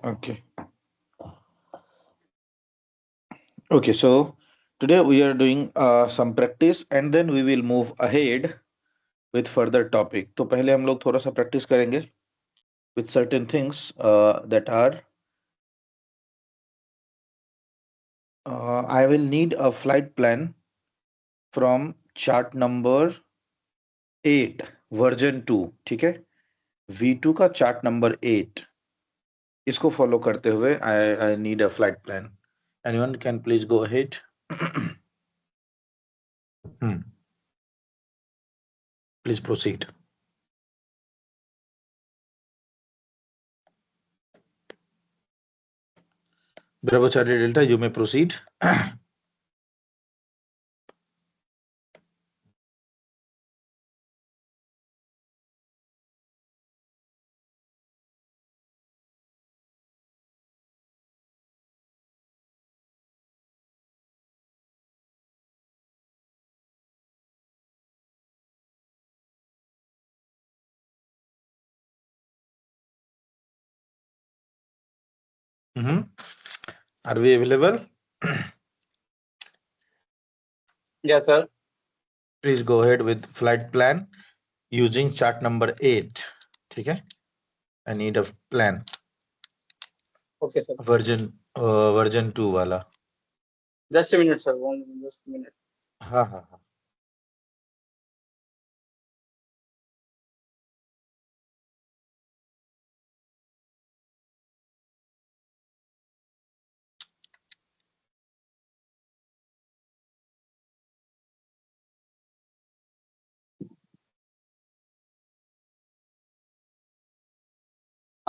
Okay. Okay, so today we are doing some practice and then we will move ahead with further topic. तो पहले हम लोग थोड़ा सा practice करेंगे with certain things that are I will need a flight plan from chart number 8 version 2, ठीक है? V2 का chart number 8 इसको follow करते हुए I need a flight plan. Anyone can please go ahead. Please proceed. Bravo Charlie Delta, you may proceed. 'Are we available? Yes, sir. Please go ahead with flight plan using chart number 8. ठीक है? I need a plan. Okay, sir. Version 2 वाला. Just a minute, sir. Just a minute. हाँ.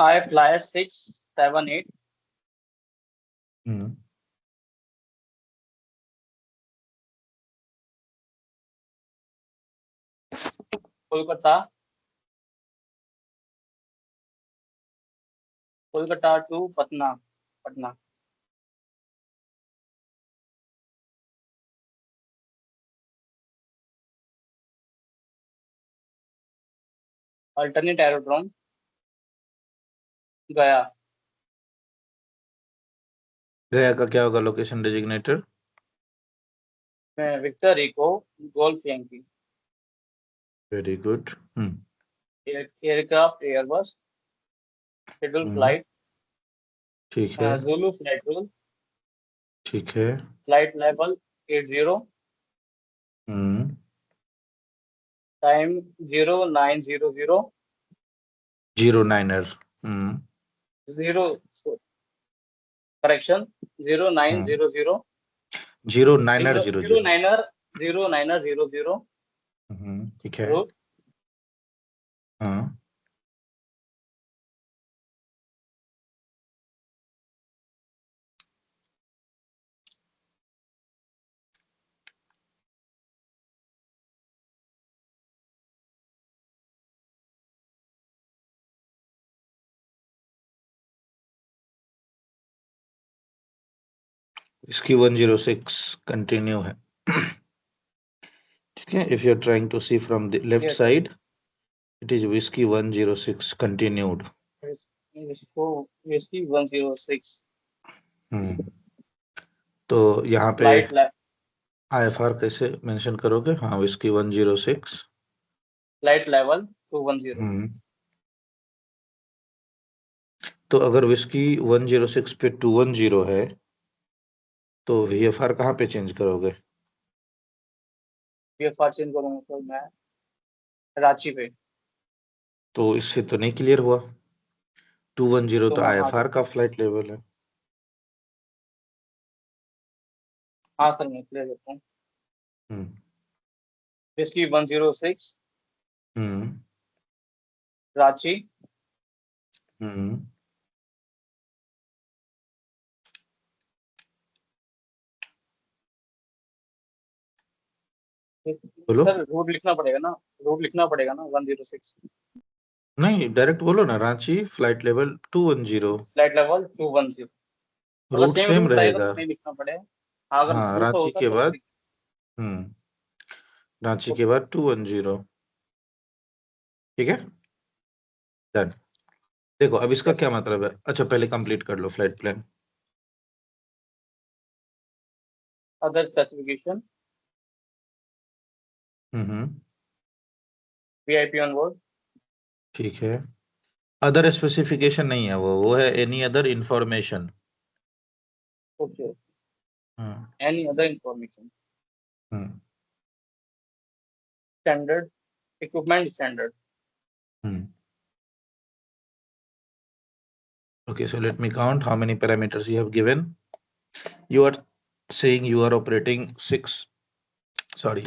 I fly 678. Kolkata to Patna. Alternate aerodrome. Gaya. गया का क्या होगा location डेजिग्नेटर? Victor Eco Golf Yankee. Very good. Aircraft Airbus. Scheduled flight. ठीक है. Zulu flight rule. ठीक है. Flight level 80. Time 0900. 09er. Correction 0900. 09er 00. 09er 00. ठीक है. Route. हाँ. इसकी 106 कंटिन्यू है. ठीक है. If you are trying to see from the left Yes. side, it is whiskey 106 continued. Whiskey 106. तो यहाँ पे Flight IFR कैसे मेंशन करोगे? हाँ, whiskey 106. Flight level 210. तो अगर whiskey 106 पे 210 है तो VFR कहाँ पे चेंज करोगे? VFR चेंज करूंगा तो मैं रांची पे. तो इससे तो नहीं क्लियर हुआ. 210 तो मैं IFR का फ्लाइट लेवल है. हाँ सर मैं क्लियर करता हूँ. Whiskey 106. रांची. बोलो. सर रूट लिखना पड़ेगा ना 106. नहीं, डायरेक्ट बोलो ना. Ranchi flight level 210. Flight level 210. अगर रूट सेम सेम रूट आएगा तो रहेगा. नहीं लिखना पड़ेगा. अगर हाँ, दूसरा रांची होता के तो बाद. रांची के बाद 210. ठीक है, डन। देखो अब इसका Yes, क्या sir. मतलब है, अच्छा पहले कंप्लीट कर लो flight plan. Other specification, hmm, VIP on board. ठीक है। अदर स्पेसिफिकेशन नहीं है, वो है any other information. Okay. Hmm Any other information. Hmm Standard, equipment standard. Hmm Okay, so let me count how many parameters you have given. You are saying you are operating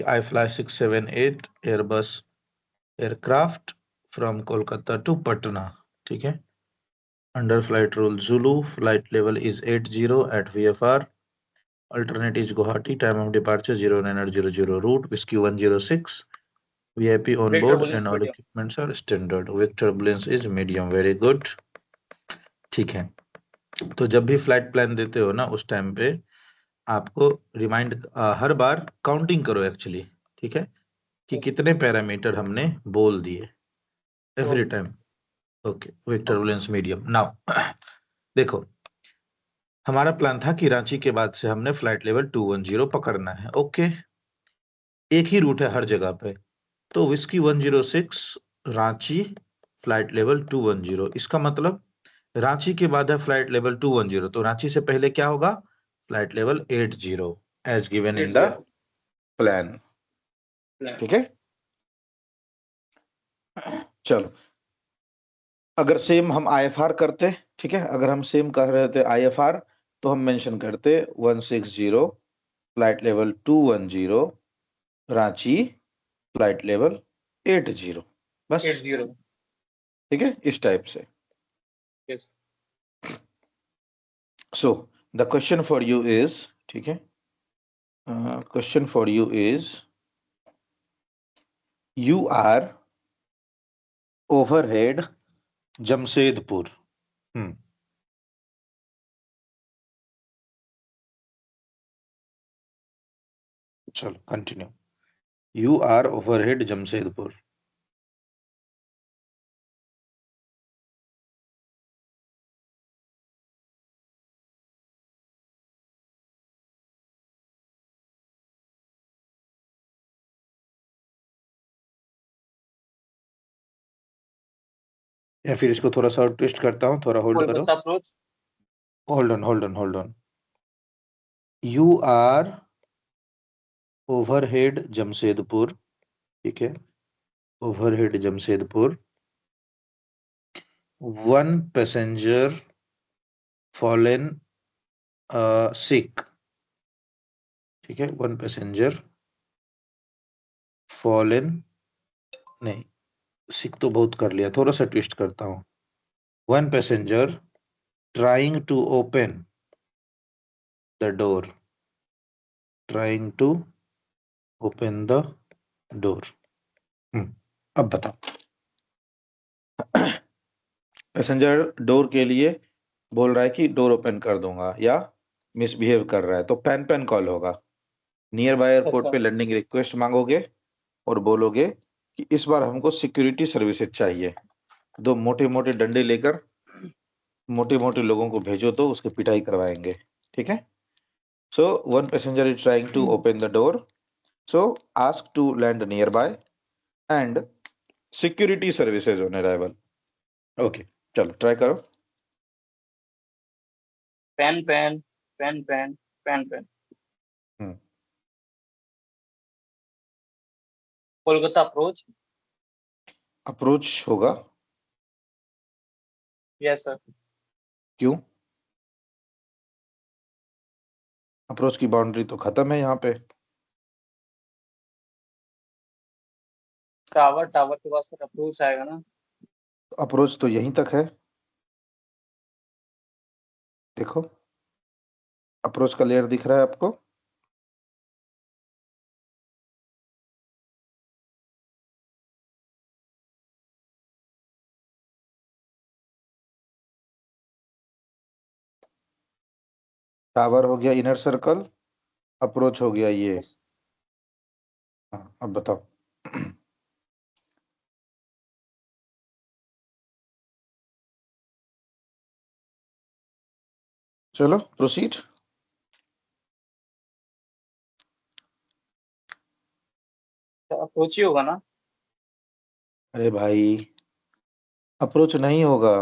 I fly 678 Airbus aircraft from Kolkata to Patna. ठीक है. Under flight rule Zulu, flight level is 80 at VFR. Alternate is Guwahati. Time of departure 0900. Route Whiskey 106. VIP on Wake board turbulence and all medium. equipments are standard. Wake turbulence is medium. Very good. ठीक है. तो जब भी flight plan देते हो ना उस time पे आपको रिमाइंड हर बार काउंटिंग करो एक्चुअली, ठीक है, कि Yes. कितने पैरामीटर हमने बोल दिए every Okay. Time. Okay, wake Okay. Turbulence medium. Now देखो, हमारा प्लान था कि रांची के बाद से हमने फ्लाइट लेवल 210 पकड़ना है। ओके, एक ही रूट है हर जगह पे, तो विस्की 106 रांची फ्लाइट लेवल 210, इसका मतलब रांची के बाद है फ्लाइट लेवल 210, तो रांची से पहले क्या होगा, flight level 80 as given in It's the zero. Plan. Plan. ठीक है, चलो अगर सेम हम आईएफआर करते, ठीक है, अगर हम सेम कर रहे थे आईएफआर तो हम मेंशन करते 160 flight level 210 Ranchi flight level 80, बस। It's zero. ठीक है, इस टाइप से। Yes. So the question for you is, ठीक है, question for you is you are overhead Jamshedpur. चलो continue. You are overhead Jamshedpur. या फिर इसको थोड़ा सा और ट्विस्ट करता हूँ, थोड़ा होल्ड करो। Kolkata approach. Hold on. You are overhead Jamshedpur, ठीक है, overhead Jamshedpur, one passenger fallen sick, ठीक है, वन पैसेंजर फॉलन, नहीं सिक तो बहुत कर लिया, थोड़ा सा ट्विस्ट करता हूँ। One passenger trying to open the door, trying to open the door. अब बताओ, पैसेंजर डोर के लिए बोल रहा है कि डोर ओपन कर दूंगा या मिसबिहेव कर रहा है, तो पैन पैन कॉल होगा। Near by Yes, airport sir. पे लैंडिंग रिक्वेस्ट मांगोगे और बोलोगे कि इस बार हमको सिक्योरिटी सर्विसेज चाहिए, दो मोटे मोटे डंडे लेकर मोटे मोटे लोगों को भेजो तो उसकी पिटाई करवाएंगे। ठीक है, so one passenger is trying to open the door, so ask to land nearby and security services on arrival. Okay, चलो ट्राई करो। Pen, pen, pen, pen, pen, pen. हम्म, Kolkata approach. अप्रोच होगा, Yes, sir. क्यों, approach की boundary तो खत्म है यहाँ पे। टावर के पास फिर अप्रोच आएगा ना। अप्रोच तो यहीं तक है, देखो अप्रोच का लेयर दिख रहा है आपको। टावर हो गया इनर सर्कल, अप्रोच हो गया ये। Yes. हाँ, अब बताओ। चलो प्रोसीड। अप्रोच ही होगा ना। अरे भाई, अप्रोच नहीं होगा।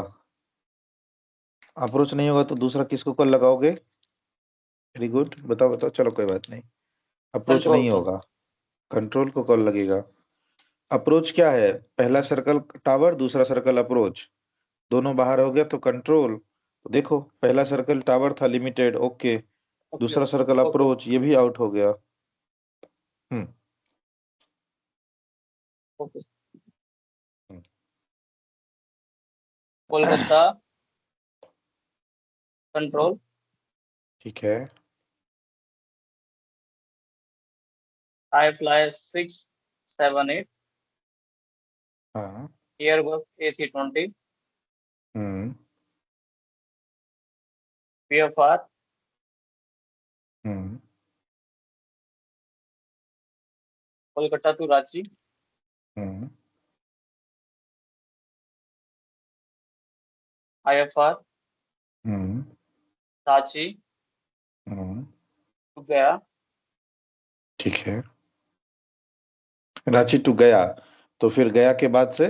अप्रोच नहीं होगा तो दूसरा किसको कॉल लगाओगे? वेरी गुड, बताओ बताओ, चलो कोई बात नहीं। अप्रोच कंट्रोल नहीं को। होगा। कंट्रोल को कॉल लगेगा। अप्रोच क्या है? पहला सर्कल टावर, दूसरा सर्कल अप्रोच, दोनों बाहर हो गया तो कंट्रोल। तो देखो, पहला सर्कल टावर था, लिमिटेड, ओके। ओके दूसरा सर्कल ओके। अप्रोच, ये भी आउट हो गया। हम्म। ओके। हम्म, कोलकाता कंट्रोल। ठीक है। आई फ्लाई 678 हाँ। एयरबस A320 हम्म। VFR हम्म। कोलकाता टू रांची हम्म। IFR हम्म। रांची हम्म। टू गया ठीक है। रांची टू गया, तो फिर गया के बाद से?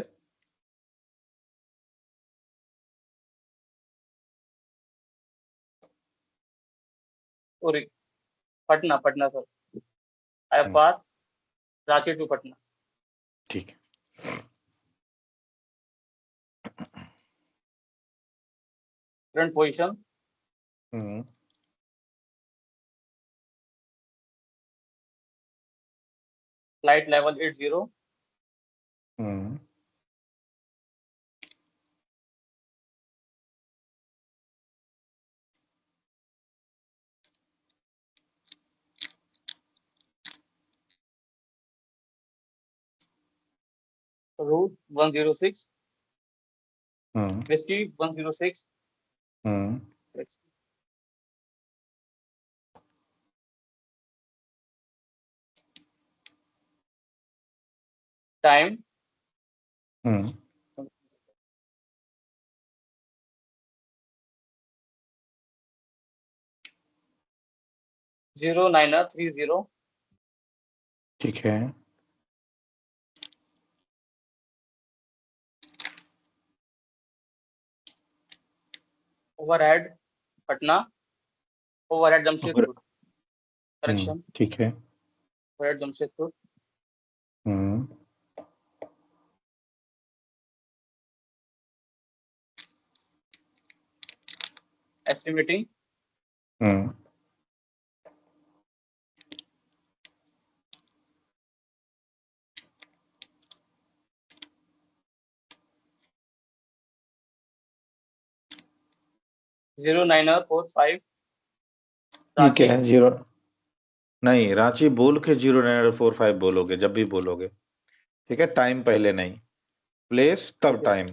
सॉरी पटना पटना सर हम्म, IFR रांची टू पटना। ठीक है। करंट पोजीशन हम्म। फ्लाइट लेवल 80 हम्म। रूट 106 हम्म। विस्की 106 हम्म। टाइम हम्म। 0930 ठीक है। ओवरहेड पटना ओवरहेड और जमशेदपुर करेक्शन ठीक है। ओवरहेड जमशेदपुर हम्म। एस्टिमेटिंग हम्म। 09045 ये क्या रांची है, जीरो? नहीं, रांची बोल के 0945 बोलोगे जब भी बोलोगे। ठीक है, टाइम पहले नहीं, प्लेस तब ओके टाइम।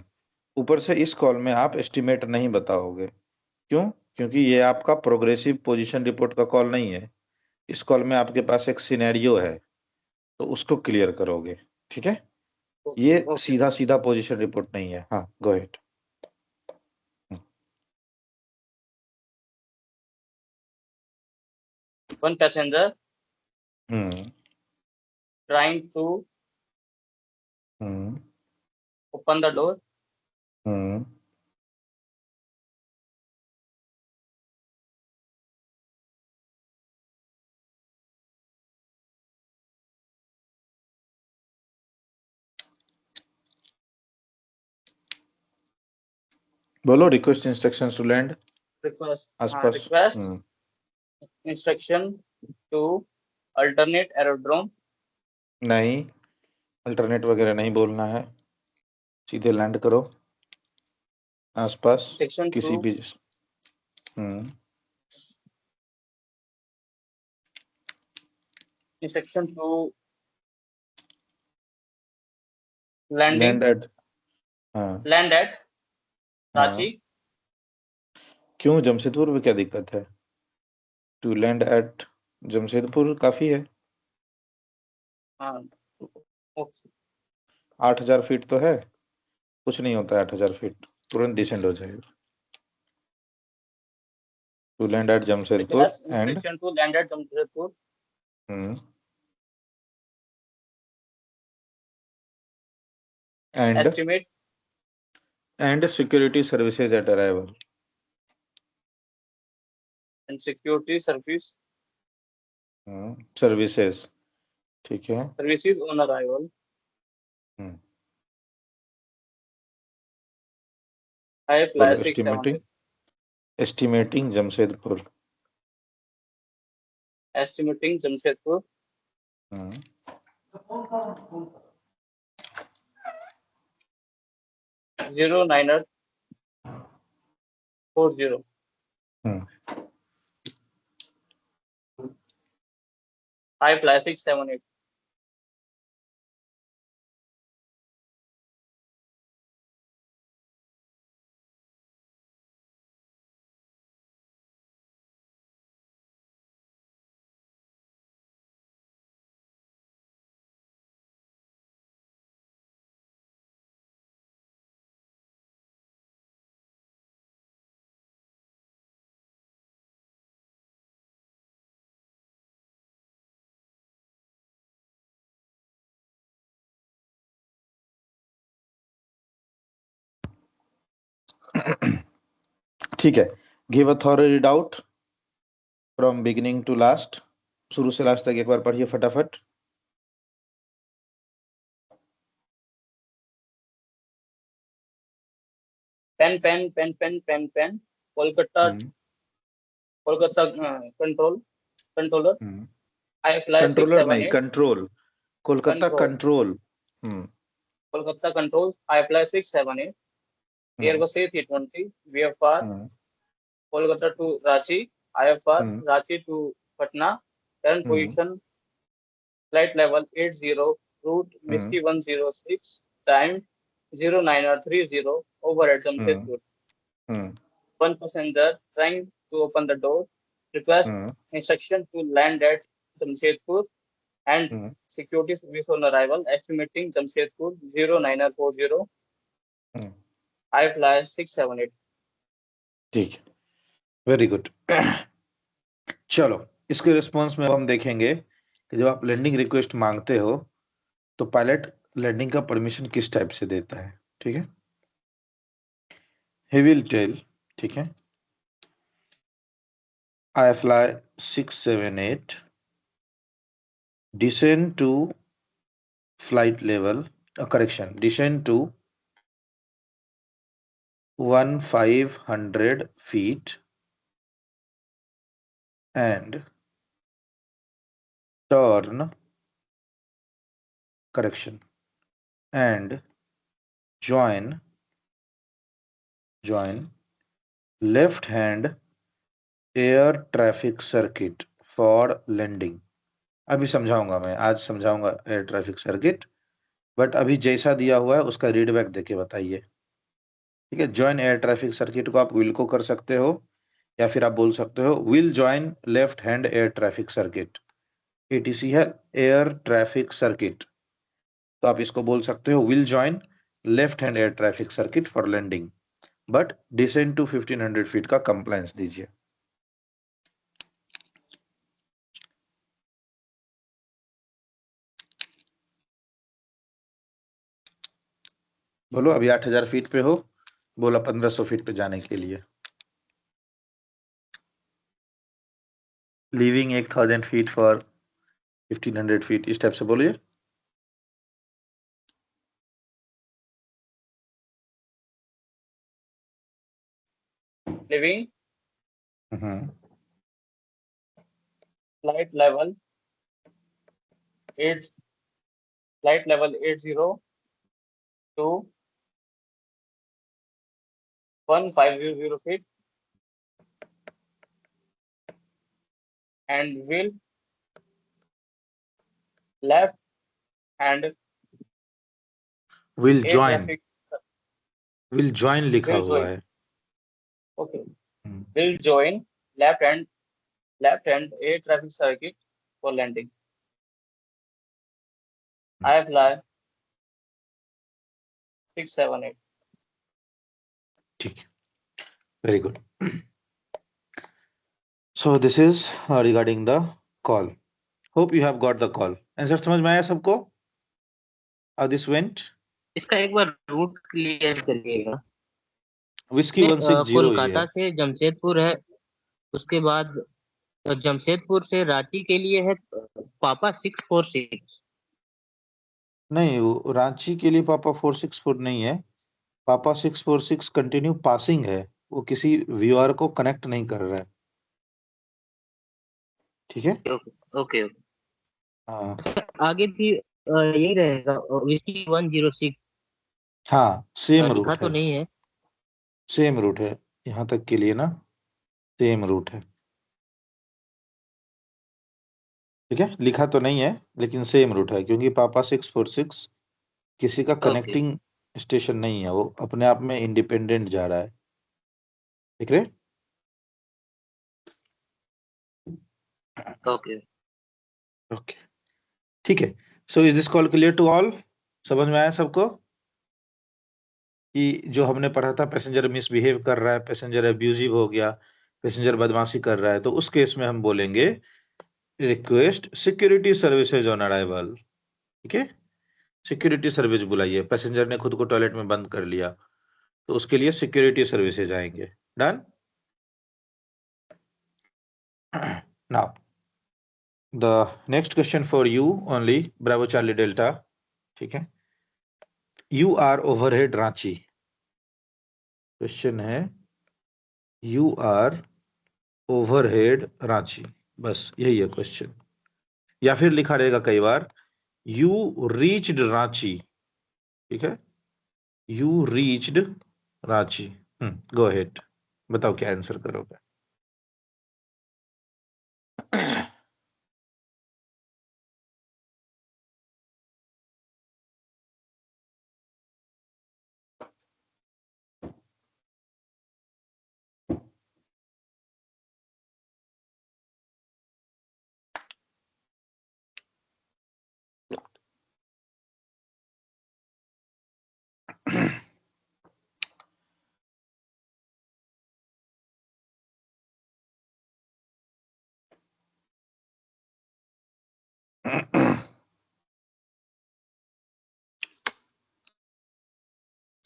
ऊपर से इस कॉल में आप एस्टिमेट नहीं बताओगे। क्यों? क्योंकि ये आपका प्रोग्रेसिव पोजीशन रिपोर्ट का कॉल नहीं है। इस कॉल में आपके पास एक सिनेरियो है, तो उसको क्लियर करोगे। ठीक है। ओके ये ओके। सीधा सीधा पोजीशन रिपोर्ट नहीं है। हाँ, go ahead. One passenger hmm. Trying to hmm. Open the door hmm. बोलो, request instruction to land. Request हाँ आसपास। Request hmm. Instruction to alternate aerodrome नहीं, अल्टरनेट वगैरह नहीं बोलना है। सीधे लैंड करो आसपास, सेक्शन टू किसी भी। Hmm. Instruction to landing land at. हाँ। लैंड एट रांची हाँ। क्यों, जमशेदपुर में क्या दिक्कत है? टू लैंड एट जमशेदपुर काफी है। हाँ ओके 8,000 फीट तो है, कुछ नहीं होता है 8,000 फीट, तुरंत डिसेंड हो जाएगा। to land at which Jamshedpur has instruction to land at Jamshedpur. and Estimate and security services at arrival. and security services, ठीक है। services on arrival. I fly चलो 678. Estimating Jamshedpur. Estimating Jamshedpur. 09er 40. I fly 678. ठीक है, give a thorough read out from beginning to last, शुरू से last तक एक बार पढ़िए फटाफट। Pen, pen, pen, pen, pen, pen. Kolkata, Kolkata controller. I fly controller नहीं, 678. Control, Kolkata control. Kolkata controls. I fly 678. Airbus A320. VFR. Kolkata to Ranchi. IFR. Ranchi to Patna. Current position. Flight level 80. Route Misty 106. Time 0930. Over at Jamshedpur. One passenger trying to open the door. Request instruction to land at Jamshedpur and security service on arrival. Estimating Jamshedpur 0940. I fly 678. ठीक है, very good. चलो, इसके response में हम देखेंगे कि जब आप लैंडिंग रिक्वेस्ट मांगते हो तो पायलट लैंडिंग का परमिशन किस टाइप से देता है। ठीक है, ही विल टेल, ठीक है, I fly 678, descend to flight level, descend to 1500 feet and turn, and join left hand air traffic circuit for landing. अभी समझाऊंगा, मैं आज समझाऊंगा एयर ट्रैफिक सर्किट, बट अभी जैसा दिया हुआ है उसका रीडबैक देके बताइए। ठीक है, ज्वाइन एयर ट्रैफिक सर्किट को आप विल को कर सकते हो या फिर आप बोल सकते हो will join left hand air traffic circuit. ATC है एयर ट्रैफिक सर्किट, तो आप इसको बोल सकते हो will join left hand air traffic circuit for landing, but descend to 1500 feet का कंप्लायंस दीजिए। बोलो, अभी 8000 फीट पे हो, बोला 1500 फीट पे जाने के लिए। लीविंग 1000 फीट फॉर 1500 फीट, इस टाइप से बोलिए। Leaving flight level 80 to 1500 feet and will left hand will air join, traffic. Will join लिखा Will हुआ join. है। Okay. Will join left hand air traffic circuit for landing. I fly 678. ठीक, very good. So this is regarding the call. Hope you have got the call. Answer समझ में आया सबको? How this went? इसका एक बार root clear करिएगा। Whiskey 160 ही कोलकाता है। से जमशेदपुर है, उसके बाद जमशेदपुर से रांची के लिए है पापा 646। नहीं, वो रांची के लिए पापा 464 नहीं है। पापा 646 कंटिन्यू पासिंग है, वो किसी व्यूअर को कनेक्ट नहीं कर रहा है। ठीक है। Okay okay. हाँ आगे भी यही रहेगा, विस्की 106 हाँ, सेम लिखा रूट तो है। नहीं है। सेम रूट है यहाँ तक के लिए ना, सेम रूट है। ठीक है, लिखा तो नहीं है लेकिन सेम रूट है, क्योंकि पापा 646 किसी का ओके कनेक्टिंग स्टेशन नहीं है, वो अपने आप में इंडिपेंडेंट जा रहा है। ठीक है। ओके। ओके, ठीक है। So is this call clear to all? समझ में आया सबको कि जो हमने पढ़ा था, पैसेंजर मिसबिहेव कर रहा है, पैसेंजर अब्यूजिव हो गया, पैसेंजर बदमाशी कर रहा है, तो उस केस में हम बोलेंगे request security services on arrival. ठीक है, सिक्योरिटी सर्विस बुलाइए। पैसेंजर ने खुद को टॉयलेट में बंद कर लिया, तो उसके लिए सिक्योरिटी सर्विसेज आएंगे। Done. Now the next question for you only, bravo charlie delta. ठीक है, you are overhead Ranchi. Question है यू आर ओवरहेड रांची, बस यही है क्वेश्चन। या फिर लिखा रहेगा कई बार यू रीच्ड रांची। ठीक है, you reached Ranchi. Go ahead, बताओ क्या आंसर करोगे?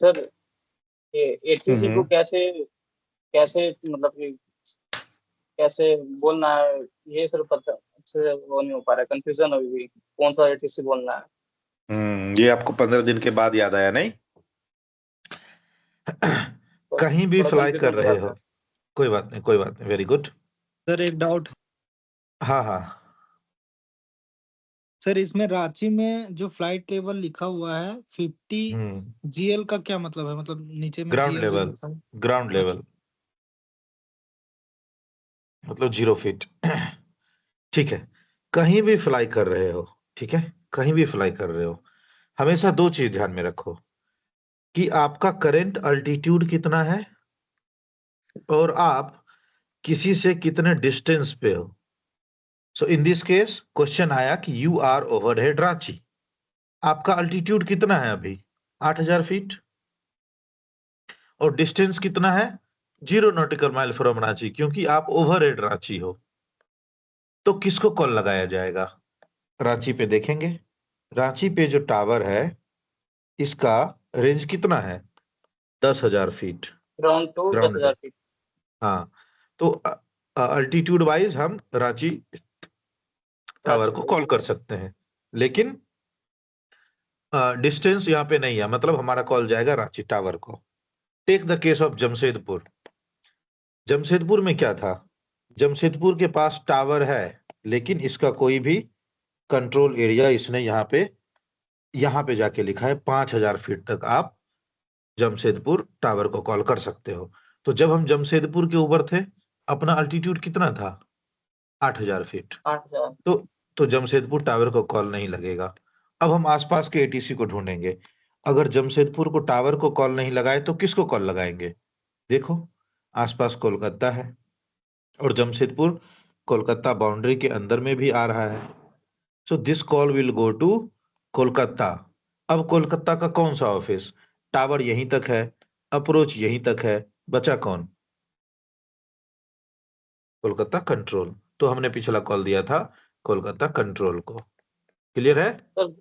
सर ये एटीसी को हम्म, कैसे कैसे मतलब कि कैसे बोलना है, ये सर पता अच्छे से वो नहीं हो पा रहा है, कंफ्यूजन अभी भी कौन सा एटीसी बोलना है। ये आपको 15 दिन के बाद याद आया नहीं? तो कहीं भी थोड़ा फ्लाई कंफ्यूजन कर हो रहे जाता हो, है। कोई बात नहीं, कोई बात नहीं, वेरी गुड। सर एक डाउट। हाँ हाँ। सर इसमें रांची में जो फ्लाइट लेवल लिखा हुआ है 50 जीएल का क्या मतलब है? मतलब नीचे में ग्राउंड जीएल भी लेवल, लिखा है। ग्राउंड अच्छा। लेवल मतलब 0 फीट। ठीक है, कहीं भी फ्लाई कर रहे हो, ठीक है, कहीं भी फ्लाई कर रहे हो, हमेशा दो चीज ध्यान में रखो कि आपका करंट अल्टीट्यूड कितना है और आप किसी से कितने डिस्टेंस पे हो। सो इन दिस केस क्वेश्चन आया कि यू आर ओवरहेड रांची, आपका अल्टीट्यूड कितना है अभी? 8,000 फीट, और डिस्टेंस कितना है? 0 नॉटिकल माइल फ्रॉम रांची, क्योंकि आप ओवरहेड रांची हो। तो किसको कॉल लगाया जाएगा? रांची पे देखेंगे, रांची पे जो टावर है इसका रेंज कितना है? 10,000 फीट ग्राउंड टू दस ग्राउंड पे। हजार फीट हाँ, तो अल्टीट्यूड वाइज हम रांची टावर रांची को को। कॉल कर सकते हैं, लेकिन डिस्टेंस यहाँ पे नहीं है, मतलब हमारा कॉल जाएगा रांची टावर को। Take the case of Jamshedpur. Jamshedpur में क्या था? जमशेदपुर के पास टावर है, लेकिन इसका कोई भी कंट्रोल एरिया इसने यहाँ पे जाके लिखा है 5,000 फीट तक आप जमशेदपुर टावर को कॉल कर सकते हो। तो जब हम जमशेदपुर के ऊपर थे, अपना अल्टीट्यूड कितना था? 8,000 फीट। 8,000। तो तो जमशेदपुर टावर को कॉल नहीं लगेगा। अब हम आसपास के एटीसी को ढूंढेंगे। अगर जमशेदपुर को टावर को कॉल नहीं लगाए तो किसको कॉल लगाएंगे? देखो, आसपास कोलकाता है, और जमशेदपुर कोलकाता बाउंड्री के अंदर में भी आ रहा है। So this call will go to Kolkata. अब कोलकाता का कौन सा ऑफिस? टावर यहीं तक है, अप्रोच यहीं तक है, बचा कौन? कोलकाता कंट्रोल। तो हमने पिछला कॉल दिया था कोलकाता कंट्रोल को। क्लियर है? सर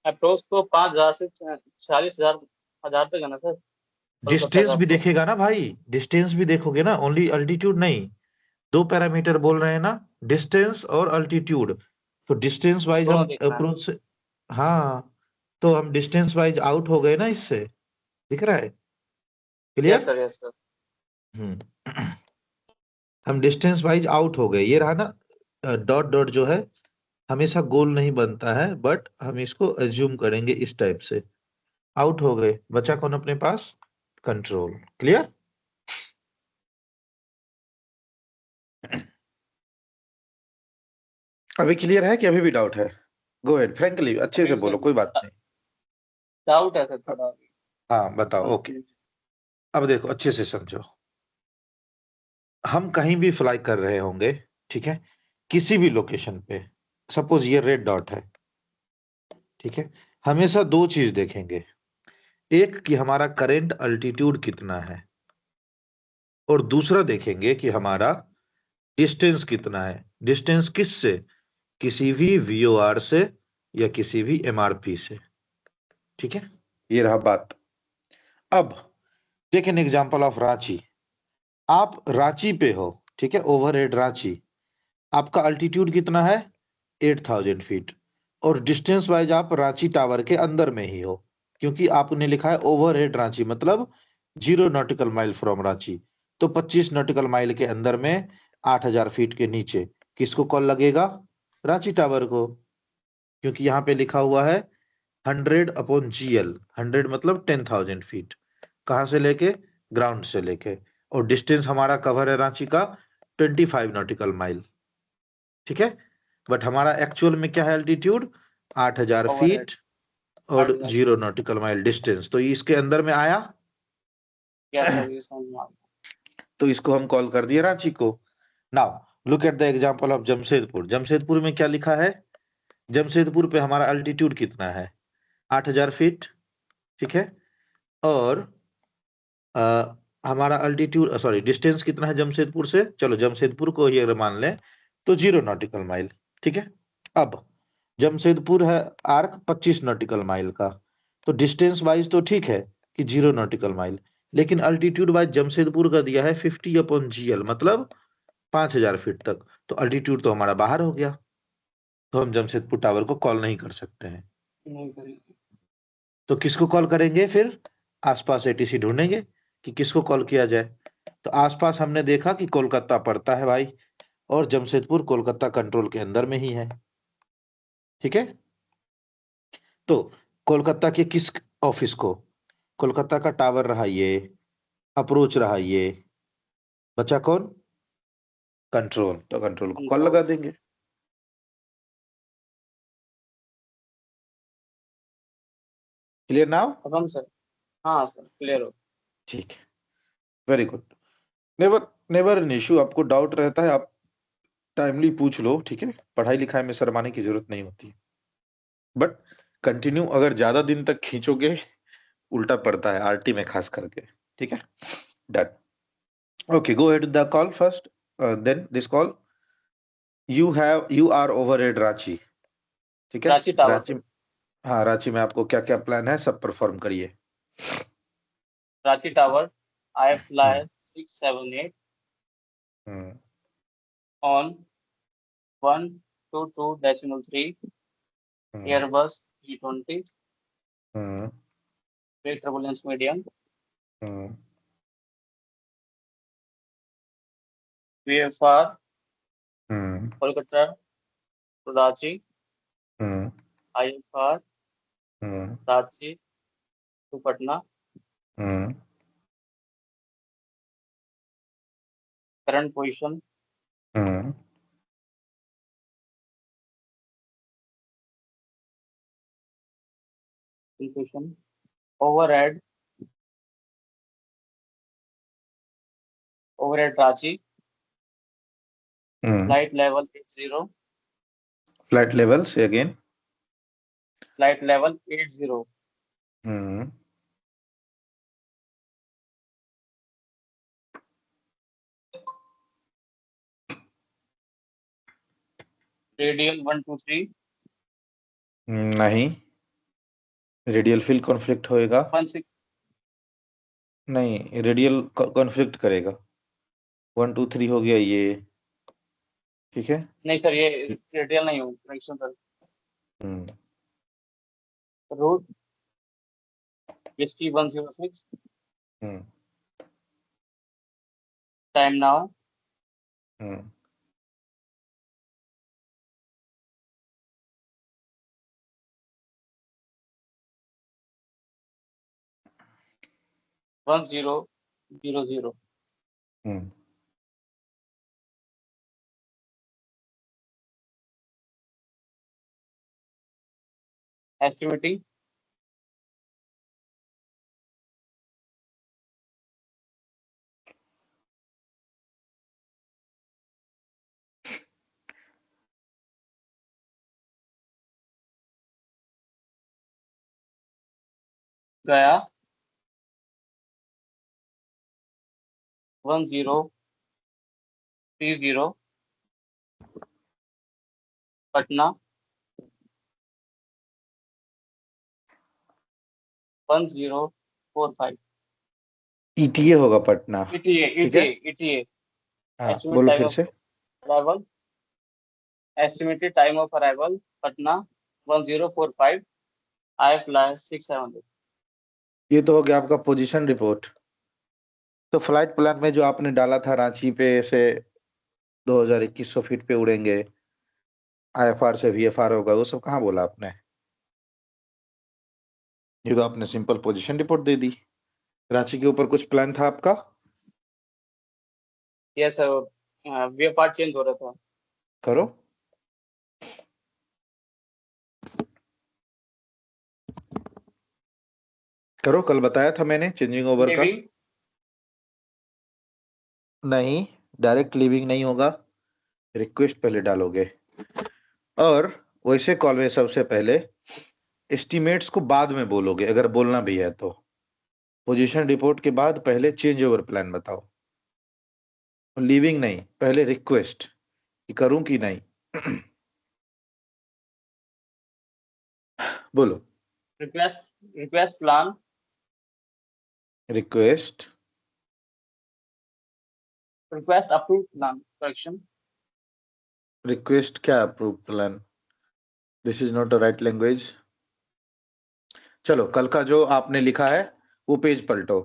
अप्रोच तो 5,000 से 40,000 तक है ना सर? कोलकाता डिस्टेंस का भी approach। देखेगा ना भाई, डिस्टेंस भी देखोगे ना, ओनली अल्टीट्यूड नहीं। दो पैरामीटर बोल रहे हैं ना, डिस्टेंस और अल्टीट्यूड। तो डिस्टेंस वाइज दोनों हम देखना है। अप्रोच से, हाँ, तो हम डिस्टेंस वाइज आउट हो गए ना इससे, दिख रहा है? Yes clear? Sir, yes sir. Hmm. हम डिस्टेंस वाइज आउट हो गए। ये रहा ना डॉट डॉट जो है हमेशा गोल नहीं बनता है, बट हम इसको एज्यूम करेंगे इस टाइप से। आउट हो गए, बचा कौन अपने पास? कंट्रोल। क्लियर? अभी क्लियर है कि अभी भी डाउट है? गो अहेड, फ्रैंकली अच्छे से अभी बोलो, सर कोई बात नहीं। डाउट है सर थोड़ा। हाँ बताओ, ओके। अब देखो अच्छे से समझो। हम कहीं भी फ्लाई कर रहे होंगे, ठीक है, किसी भी लोकेशन पे, सपोज ये रेड डॉट है, ठीक है, हमेशा दो चीज देखेंगे। एक कि हमारा करेंट अल्टीट्यूड कितना है, और दूसरा देखेंगे कि हमारा डिस्टेंस कितना है। डिस्टेंस किस से? किसी भी वीओआर से या किसी भी एमआरपी से। ठीक है, ये रहा बात। अब take an example of Ranchi. आप रांची पे हो, ठीक है, ओवरहेड रांची। आपका अल्टीट्यूड कितना है? 8,000 फीट। और डिस्टेंस वाइज आप रांची टावर के अंदर में ही हो, क्योंकि आपने लिखा है ओवरहेड रांची, मतलब 0 नॉटिकल माइल फ्रॉम रांची। तो 25 नॉटिकल माइल के अंदर में 8,000 फीट के नीचे किसको कॉल लगेगा? रांची टावर को, क्योंकि यहाँ पे लिखा हुआ है 100/GL। 100 मतलब 10,000 फीट, कहाँ से लेके? ग्राउंड से लेके। और डिस्टेंस हमारा कवर है रांची का 25 नॉटिकल माइल, ठीक है। बट हमारा एक्चुअल में क्या है अल्टीट्यूड? 8,000 ओवरहेड फीट और 8,000। 0 नॉटिकल माइल डिस्टेंस। तो ये इसके अंदर में आया। यस सर, ये समझ में आ गया। तो इसको हम कॉल कर दिए रांची को। Now look at the example of Jamshedpur. Jamshedpur में क्या लिखा है? जमशेदपुर पे हमारा अल्टीट्यूड कितना है? 8,000 फीट, ठीक है। और हमारा अल्टीट्यूड, सॉरी, डिस्टेंस कितना है जमशेदपुर से? चलो जमशेदपुर को ही अगर मान लें तो 0 नॉटिकल माइल, ठीक है। अब जमशेदपुर है आर्क 25 नॉटिकल माइल का, तो डिस्टेंस वाइज तो ठीक है कि 0 नॉटिकल माइल, लेकिन अल्टीट्यूड वाइज जमशेदपुर का दिया है 50/GL, मतलब 5,000 फीट तक। तो अल्टीट्यूड तो हमारा बाहर हो गया, तो हम जमशेदपुर टावर को कॉल नहीं कर सकते हैं। नहीं करेंगे। तो किसको कॉल करेंगे फिर? आसपास एटीसी ढूंढेंगे कि किसको कॉल किया जाए। तो आसपास हमने देखा कि कोलकाता पड़ता है भाई, और जमशेदपुर कोलकाता कंट्रोल के अंदर में ही है, ठीक है। तो कोलकाता के किस ऑफिस को? कोलकाता का टावर रहा ये, अप्रोच रहा ये, बचा कौन? कंट्रोल। तो कंट्रोल को कॉल कंट्रोल। लगा देंगे। Clear now? अब हम सर, हाँ सर क्लियर हो। ठीक है, very good. Never never an issue. आपको डाउट रहता है आप टाइमली पूछ लो, ठीक है। पढ़ाई लिखाई में शर्माने की जरूरत नहीं होती, बट कंटिन्यू अगर ज्यादा दिन तक खींचोगे उल्टा पड़ता है, आरटी में खास करके, ठीक है। Done. Okay, go ahead the call first, then this call. You are over at Ranchi, ठीक है। Ranchi tower Ranchi, sir. हाँ, रांची में आपको क्या क्या प्लान है सब परफॉर्म करिए। Ranchi tower, I fly hmm 678 hmm on 122.3 hmm Airbus A320 hmm with turbulence medium, hmm VFR hmm Kolkata to Ranchi, hmm IFR hmm Ranchi to Patna, hmm current position, hmm position, overhead Ranchi, flight level 80, flight level से again. flight level 80, हम्म radial 1 2 3 नहीं, radial fill conflict होएगा। 1 6 नहीं, radial conflict करेगा। 1 2 3 हो गया ये, ठीक है। नहीं सर, ये रेडियल नहीं हो, करेक्शन सर। हम्म, रूट whiskey 106 हम्म, time now हम्म। 1000 हम्म। estimating गया 1030 पटना 1045 ईटीए होगा पटना, ETA ठीक है। ETA ETA हाँ, estimate बोलो time फिर of से। arrival estimated time of arrival Patna 1045 I fly 678 ये तो हो गया आपका पोजीशन रिपोर्ट। तो फ्लाइट प्लान में जो आपने डाला था रांची पे से 2100 फीट पे उड़ेंगे, आईएफआर से वीएफआर होगा, वो सब कहाँ बोला आपने? ये तो आपने सिंपल पोजीशन रिपोर्ट दे दी। रांची के ऊपर कुछ प्लान था आपका? yes sir VFR चेंज हो रहा था। करो। करो, कल बताया था मैंने चेंजिंग ओवर का। लिविंग नहीं, डायरेक्ट लीविंग नहीं होगा, रिक्वेस्ट पहले डालोगे। और वैसे कॉल में सबसे पहले एस्टिमेट्स को बाद में बोलोगे, अगर बोलना भी है तो। पोजीशन रिपोर्ट के बाद पहले चेंज ओवर प्लान बताओ, लीविंग नहीं, पहले रिक्वेस्ट कि करूं कि नहीं। बोलो। request plan request request approved plan correction request क्या approve plan? This is not the right language. चलो, कल का जो आपने लिखा है वो पेज पलटो,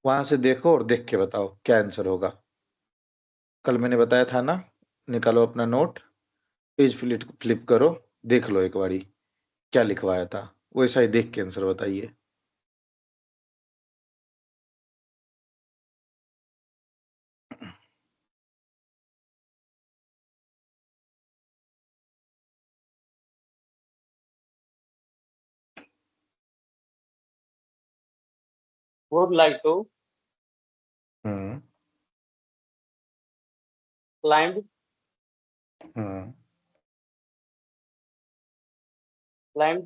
वहां से देखो और देख के बताओ क्या आंसर होगा। कल मैंने बताया था ना, निकालो अपना नोट, पेज फ्लिप करो, देख लो एक बारी क्या लिखवाया था, वैसा ही देख के आंसर बताइए। would like to hmm, climb hmm.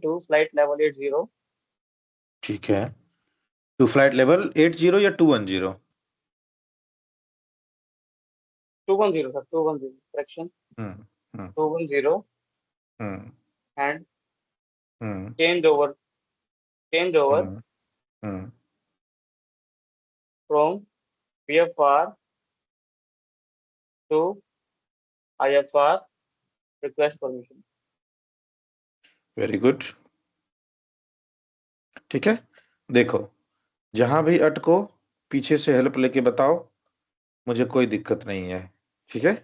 to flight level 80 ठीक है, टू फ्लाइट लेवल 80 या 210? 210 sir 210 correction hmm, hmm, 210 hmm, and hmm, change over hmm, hmm. from VFR to IFR request permission very good, ठीक है। देखो, जहां भी अटको पीछे से हेल्प लेके बताओ, मुझे कोई दिक्कत नहीं है, ठीक है,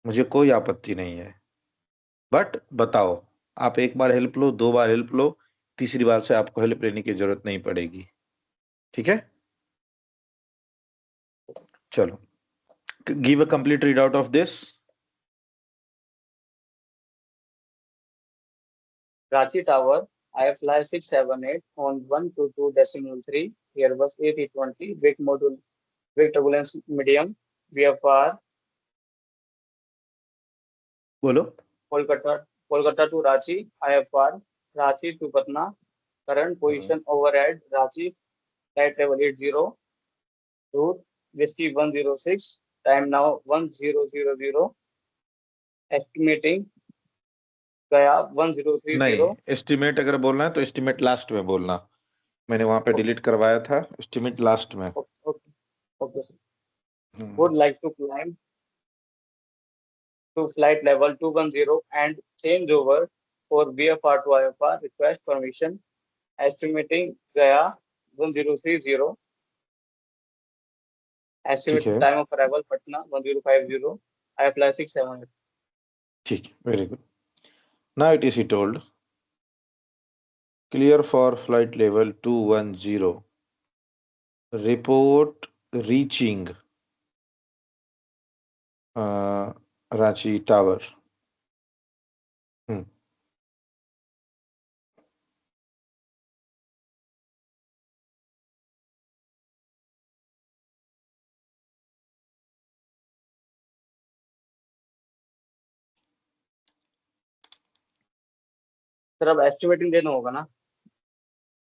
मुझे कोई आपत्ति नहीं है। बट बताओ, आप एक बार हेल्प लो, दो बार हेल्प लो, तीसरी बार से आपको हेल्प लेने की जरूरत नहीं पड़ेगी, ठीक है। चलो, give a complete read out of this. Ranchi Tower IFLI 678 on 122.3 Airbus A320 wake module wake turbulence medium VFR बोलो। Kolkata to Ranchi IFR Ranchi to Patna current position overhead Ranchi flight level 80 route whiskey 106 time now 1000 estimating गया 1030। नहीं, estimate अगर बोलना है तो estimate last में बोलना। मैंने वहां पे डिलीट करवाया था, एस्टिमेट लास्ट में। Okay okay would like to climb to flight level 210 and change over for VFR to IFR, request permission, estimating Gaya 1030, estimate ठीक है, time of arrival Patna 1050, I fly 678. ठीक, very good. Now it is told clear for flight level 210, report reaching Ranchi Tower। Sir अब estimating देना होगा ना?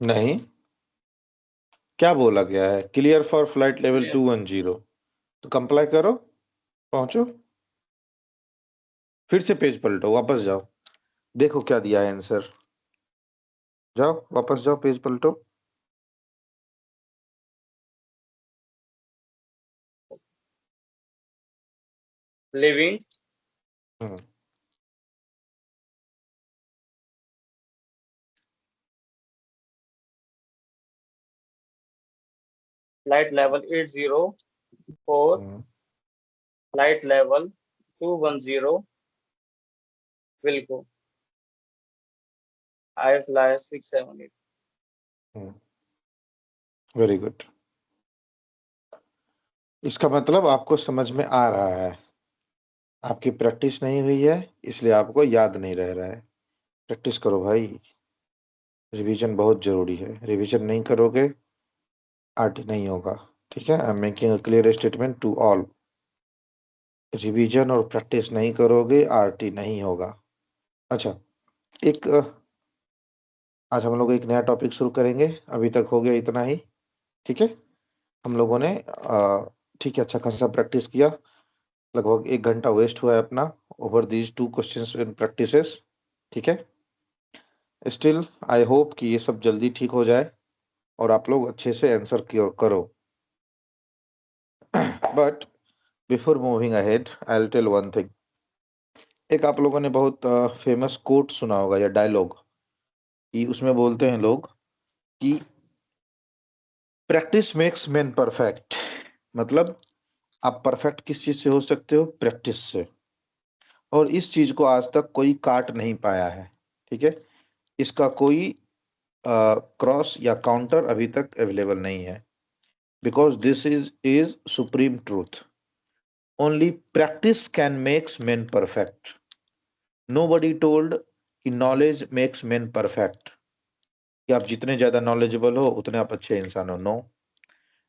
नहीं, क्या बोला गया है? क्लियर फॉर फ्लाइट लेवल 210, तो कंप्लाई करो, पहुंचो, फिर से पेज पलटो, वापस जाओ, देखो क्या दिया है आंसर। जाओ, वापस जाओ, पेज पलटो। Leaving flight level 80 for flight level 210 will go, I fly 678. Very good. इसका मतलब आपको समझ में आ रहा है, आपकी प्रैक्टिस नहीं हुई है इसलिए आपको याद नहीं रह रहा है। प्रैक्टिस करो भाई, रिवीजन बहुत जरूरी है, रिवीजन नहीं करोगे आरटी नहीं होगा। ठीक है, I am making a clear statement to all, revision और प्रैक्टिस नहीं करोगे आरटी नहीं होगा। अच्छा, एक आज हम लोग एक नया टॉपिक शुरू करेंगे, अभी तक हो गया इतना ही। ठीक है, हम लोगों ने ठीक है, अच्छा खासा प्रैक्टिस किया, लगभग 1 घंटा वेस्ट हुआ है अपना over these 2 questions and practices. ठीक है, स्टिल आई होप कि ये सब जल्दी ठीक हो जाए और आप लोग अच्छे से आंसर करो। But before moving ahead I will tell one thing. एक आप लोगों ने बहुत फेमस कोट सुना होगा या डायलॉग, कि उसमें बोलते हैं लोग कि प्रैक्टिस मेक्स मैन परफेक्ट। मतलब आप परफेक्ट किस चीज से हो सकते हो? प्रैक्टिस से। और इस चीज को आज तक कोई काट नहीं पाया है। ठीक है, इसका कोई क्रॉस या काउंटर अभी तक अवेलेबल नहीं है, because this is supreme truth. Only practice can makes man perfect. Nobody told कि नॉलेज मेक्स मैन परफेक्ट, कि आप जितने ज्यादा नॉलेजेबल हो उतने आप अच्छे इंसान हो। No,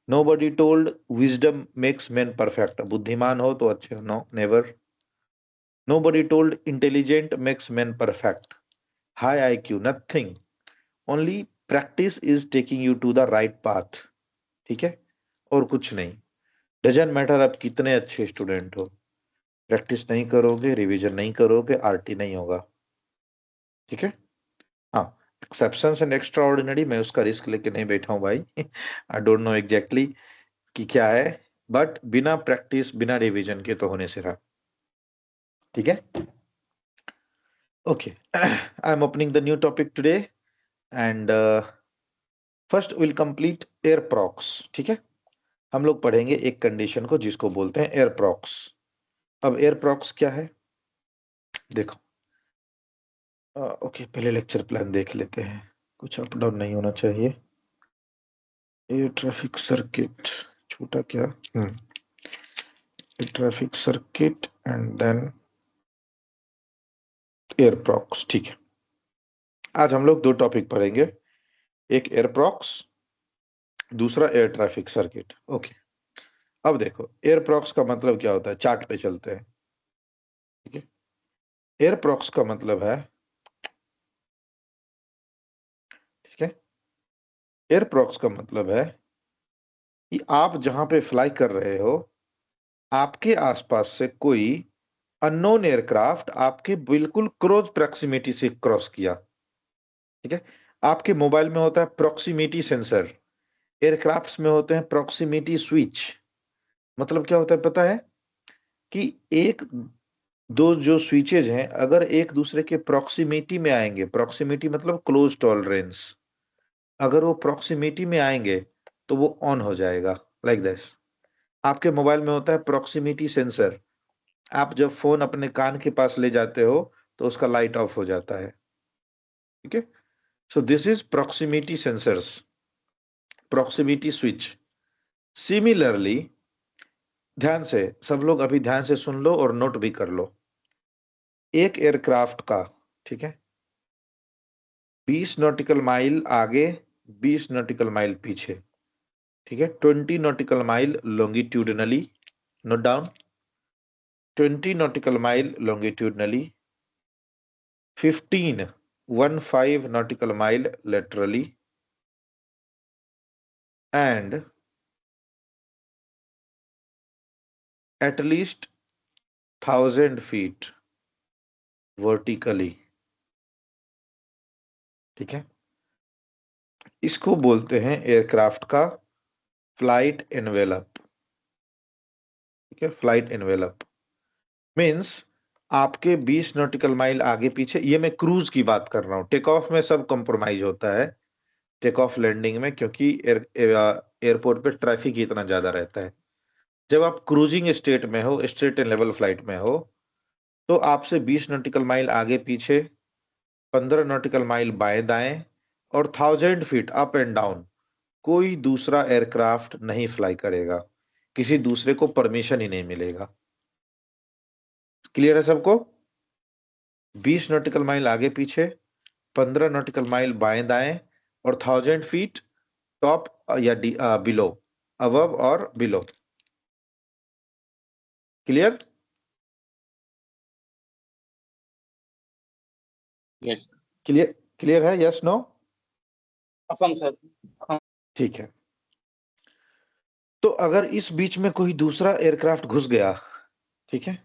nobody told wisdom makes man perfect, बुद्धिमान हो तो अच्छे हो। No, never. Nobody told intelligent makes men perfect. High IQ, nothing. Only practice is taking you to the right path. ठीक है, और कुछ नहीं। डजंट मैटर आप कितने अच्छे स्टूडेंट हो, प्रैक्टिस नहीं करोगे, रिवीजन नहीं करोगे, आरटी नहीं होगा। ठीक है, हाँ, एक्सेप्शंस एंड एक्स्ट्रा ऑर्डिनरी मैं उसका रिस्क लेके नहीं बैठा हूँ भाई। आई डोंट नो एग्जैक्टली कि क्या है, बट बिना प्रैक्टिस बिना रिवीजन के तो होने से रहा। ठीक है, okay. I am opening the new topic today and first we'll complete air prox। ठीक है, हम लोग पढ़ेंगे एक कंडीशन को जिसको बोलते हैं एयर प्रॉक्स। अब एयर प्रॉक्स क्या है देखो, ओके, पहले लेक्चर प्लान देख लेते हैं, कुछ अप डाउन नहीं होना चाहिए। एयर ट्रैफिक सर्किट, छोटा क्या, air traffic circuit and then airprox. ठीक है, आज हम लोग 2 टॉपिक पढ़ेंगे, एक एयर प्रॉक्स, दूसरा एयर ट्रैफिक सर्किट। ओके, अब देखो एयर प्रॉक्स का मतलब क्या होता है, चार्ट पे चलते हैं। ठीक है, एयर प्रॉक्स का मतलब है, ठीक है, एयर प्रॉक्स का मतलब है कि आप जहां पे फ्लाई कर रहे हो, आपके आसपास से कोई अननोन एयरक्राफ्ट आपके बिल्कुल क्लोज प्रॉक्सिमिटी से क्रॉस किया, ठीक है। आपके मोबाइल में होता है प्रॉक्सिमिटी सेंसर, एयरक्राफ्ट्स में होते हैं प्रॉक्सिमिटी स्विच। मतलब क्या होता है पता है कि एक दो जो स्विचेज हैं अगर एक दूसरे के प्रॉक्सिमिटी में आएंगे, प्रॉक्सिमिटी मतलब क्लोज टॉलरेंस, अगर वो प्रॉक्सिमिटी में आएंगे तो वो ऑन हो जाएगा, लाइक दिस। आपके मोबाइल में होता है प्रॉक्सिमिटी सेंसर, आप जब फोन अपने कान के पास ले जाते हो तो उसका लाइट ऑफ हो जाता है, ठीक है। So this is proximity sensors, proximity switch. Similarly, ध्यान से सब लोग अभी ध्यान से सुन लो और नोट भी कर लो। एक एयरक्राफ्ट का, ठीक है, 20 नॉटिकल माइल आगे, 20 नॉटिकल माइल पीछे, ठीक है, 20 nautical mile longitudinally, note down, 20 nautical mile longitudinally, 15 nautical mile laterally, and at least 1000 feet vertically, ठीक है। इसको बोलते हैं एयरक्राफ्ट का फ्लाइट एनवेलप, ठीक है। फ्लाइट एनवेलप मीन्स आपके 20 नॉटिकल माइल आगे पीछे, ये मैं क्रूज की बात कर रहा हूं, टेक ऑफ में सब कॉम्प्रोमाइज होता है, टेक ऑफ लैंडिंग में, क्योंकि एयरपोर्ट पे ट्रैफिक ही इतना ज्यादा रहता है। जब आप क्रूजिंग स्टेट में हो, स्ट्रेट एंड लेवल फ्लाइट में हो, तो आपसे 20 नॉटिकल माइल आगे पीछे, 15 नॉटिकल माइल बाएं दाएं और 1000 फीट अप एंड डाउन कोई दूसरा एयरक्राफ्ट नहीं फ्लाई करेगा, किसी दूसरे को परमिशन ही नहीं मिलेगा। क्लियर है सबको? 20 नॉटिकल माइल आगे पीछे, 15 नॉटिकल माइल बाएं दाएं और 1000 फीट टॉप या बिलो, अबव और below. Clear? Yes. Clear? Clear है? Yes no? Affirm sir. ठीक है। तो अगर इस बीच में कोई दूसरा एयरक्राफ्ट घुस गया, ठीक है,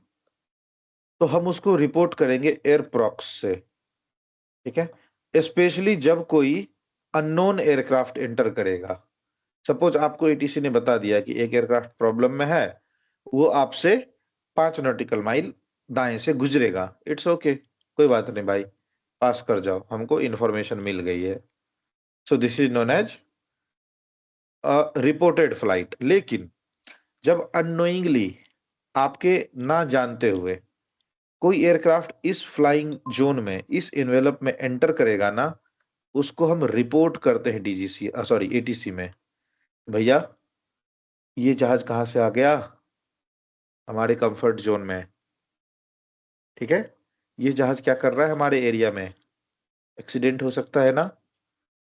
तो हम उसको रिपोर्ट करेंगे एयर प्रॉक्स से, ठीक है। स्पेशली जब कोई अननोन एयरक्राफ्ट एंटर करेगा, सपोज आपको एटीसी ने बता दिया कि एक एयरक्राफ्ट प्रॉब्लम में है, वो आपसे 5 नॉटिकल माइल दाएं से गुजरेगा, इट्स ओके, कोई बात नहीं भाई, पास कर जाओ, हमको इंफॉर्मेशन मिल गई है। So this is known as reported flight. लेकिन जब अननोइंगली, आपके ना जानते हुए कोई एयरक्राफ्ट इस फ्लाइंग जोन में, इस एनवेलप में एंटर करेगा ना, उसको हम रिपोर्ट करते हैं डीजीसी, सॉरी एटीसी में, भैया ये जहाज कहां से आ गया, हमारे कंफर्ट जोन में, ठीक है, ये जहाज क्या कर रहा है हमारे एरिया में, एक्सीडेंट हो सकता है ना,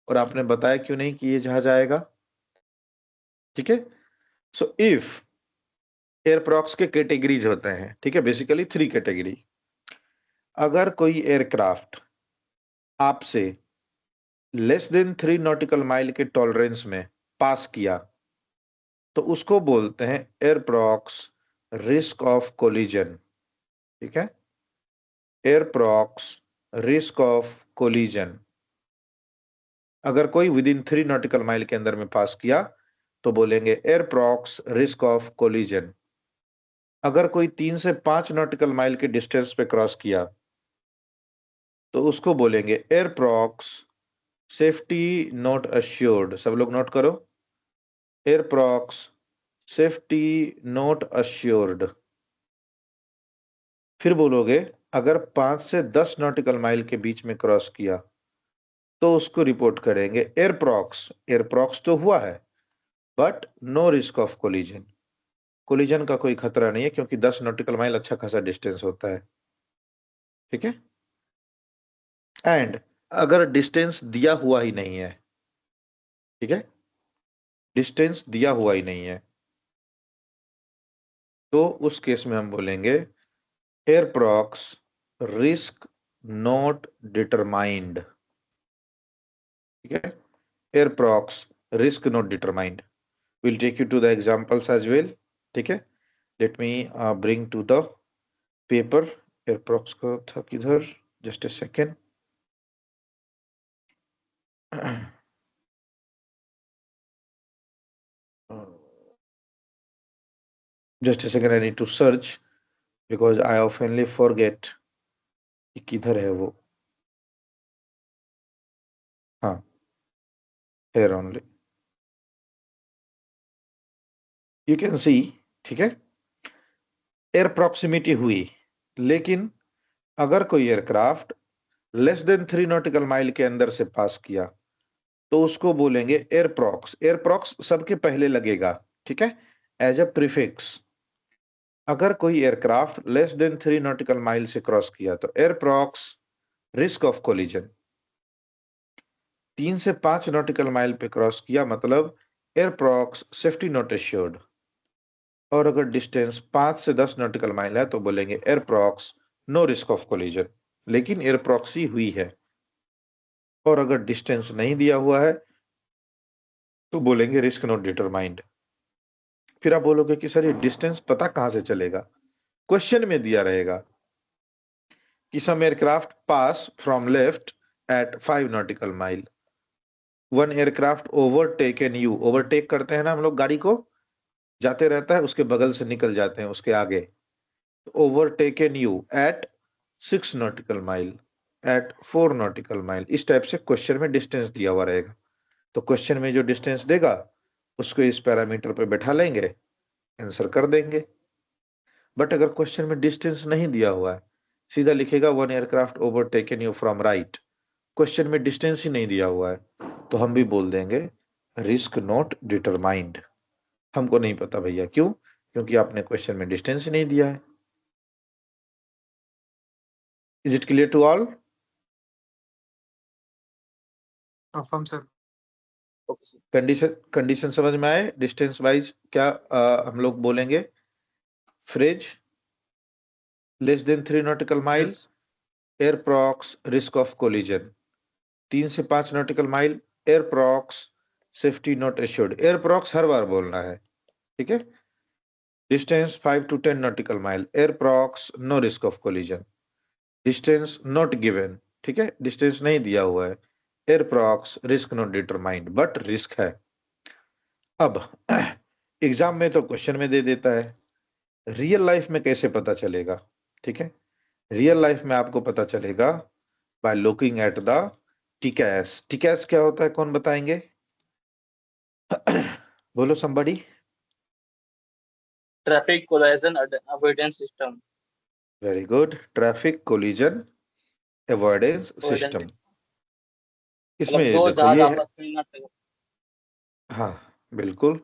और आपने बताया क्यों नहीं कि ये जहाज आएगा, ठीक है। सो इफ एयरप्रॉक्स के कैटेगरीज होते हैं, ठीक है, बेसिकली 3 कैटेगरी। अगर कोई एयरक्राफ्ट आपसे लेस देन 3 नॉटिकल माइल के टॉलरेंस में पास किया, तो उसको बोलते हैं एयरप्रॉक्स रिस्क ऑफ कोलिजन, ठीक है, एयरप्रॉक्स रिस्क ऑफ कोलिजन। अगर कोई विद इन 3 नॉटिकल माइल के अंदर में पास किया तो बोलेंगे एयरप्रॉक्स रिस्क ऑफ कोलिजन। अगर कोई 3 से 5 नॉटिकल माइल के डिस्टेंस पे क्रॉस किया तो उसको बोलेंगे एयरप्रॉक्स सेफ्टी नॉट अश्योर्ड। सब लोग नोट करो, एयरप्रॉक्स सेफ्टी नॉट अश्योर्ड। फिर बोलोगे अगर 5 से 10 नॉटिकल माइल के बीच में क्रॉस किया तो उसको रिपोर्ट करेंगे एयरप्रॉक्स, एयरप्रॉक्स तो हुआ है but no risk of collision, collision का कोई खतरा नहीं है क्योंकि 10 नॉटिकल माइल अच्छा खासा डिस्टेंस होता है, ठीक है। एंड अगर डिस्टेंस दिया हुआ ही नहीं है, ठीक है, डिस्टेंस दिया हुआ ही नहीं है, तो उस केस में हम बोलेंगे एयरप्रॉक्स रिस्क नॉट डिटरमाइंड, ठीक है, airprox risk not determined. Will take you to the examples as well, ठीक है। Let me bring to the paper airprox का था किधर, just a second. Just a second, I need to search because I oftenly forget कि किधर है वो। हाँ, here only you can see, ठीक है। एयर प्रॉक्सिमिटी हुई, लेकिन अगर कोई aircraft less than 3 nautical mile के अंदर से पास किया तो उसको बोलेंगे एयरप्रॉक्स। एयरप्रॉक्स सबके पहले लगेगा, ठीक है, एज अ प्रीफिक्स। अगर कोई aircraft less than 3 nautical mile से क्रॉस किया तो एयरप्रॉक्स रिस्क ऑफ कोलिजन। 3 से 5 नॉटिकल माइल पे क्रॉस किया मतलब एयरप्रॉक्स सेफ्टी नॉट एश्योर्ड। और अगर डिस्टेंस 5 से 10 नॉटिकल माइल है तो बोलेंगे एयरप्रॉक्स नो रिस्क ऑफ कोलिजन, लेकिन एयरप्रॉक्सी हुई है। और अगर डिस्टेंस नहीं दिया हुआ है तो बोलेंगे रिस्क नॉट डिटरमाइंड। फिर आप बोलोगे कि सर ये डिस्टेंस पता कहां से चलेगा? क्वेश्चन में दिया रहेगा कि some aircraft pass from left at 5 nautical mile, one aircraft overtaken you. Overtake करते हैं ना हम लोग, गाड़ी को जाते रहता है, उसके बगल से निकल जाते हैं उसके आगे। Overtaken you at 6 nautical mile, at 4 nautical mile. इस टाइप से क्वेश्चन में डिस्टेंस दिया हुआ रहेगा, तो क्वेश्चन में जो डिस्टेंस देगा उसको इस पैरामीटर पे बैठा लेंगे, आंसर कर देंगे। बट अगर क्वेश्चन में डिस्टेंस नहीं दिया हुआ है, सीधा लिखेगा one aircraft overtaken you from right, question में डिस्टेंस ही नहीं दिया हुआ है, तो हम भी बोल देंगे रिस्क नॉट डिटरमाइंड। हमको नहीं पता भैया, क्यों? क्योंकि आपने क्वेश्चन में डिस्टेंस ही नहीं दिया है। Is it clear to all? Confirm sir. Okay sir. Condition समझ में आए? डिस्टेंस वाइज क्या हम लोग बोलेंगे? Phrase less than 3 nautical mile, yes airprox risk of collision. 3 से 5 nautical mile, airprox safety not assured. Airprox हर बार बोलना है, ठीक है। Distance 5 to 10 nautical mile, airprox no risk of collision. Distance not given, ठीक है, डिस्टेंस नहीं दिया हुआ है, airprox risk not determined, but risk है। अब एग्जाम में तो क्वेश्चन में दे देता है, रियल लाइफ में कैसे पता चलेगा? ठीक है, रियल लाइफ में आपको पता चलेगा बाय लुकिंग एट द टीकैस। टीकैस क्या होता है, कौन बताएंगे? बोलो somebody। Traffic collision avoidance system. Very good, traffic collision avoidance system. इसमें मतलब दो देखो जहाज ये है, आपस में ना टकराएं। हाँ बिल्कुल,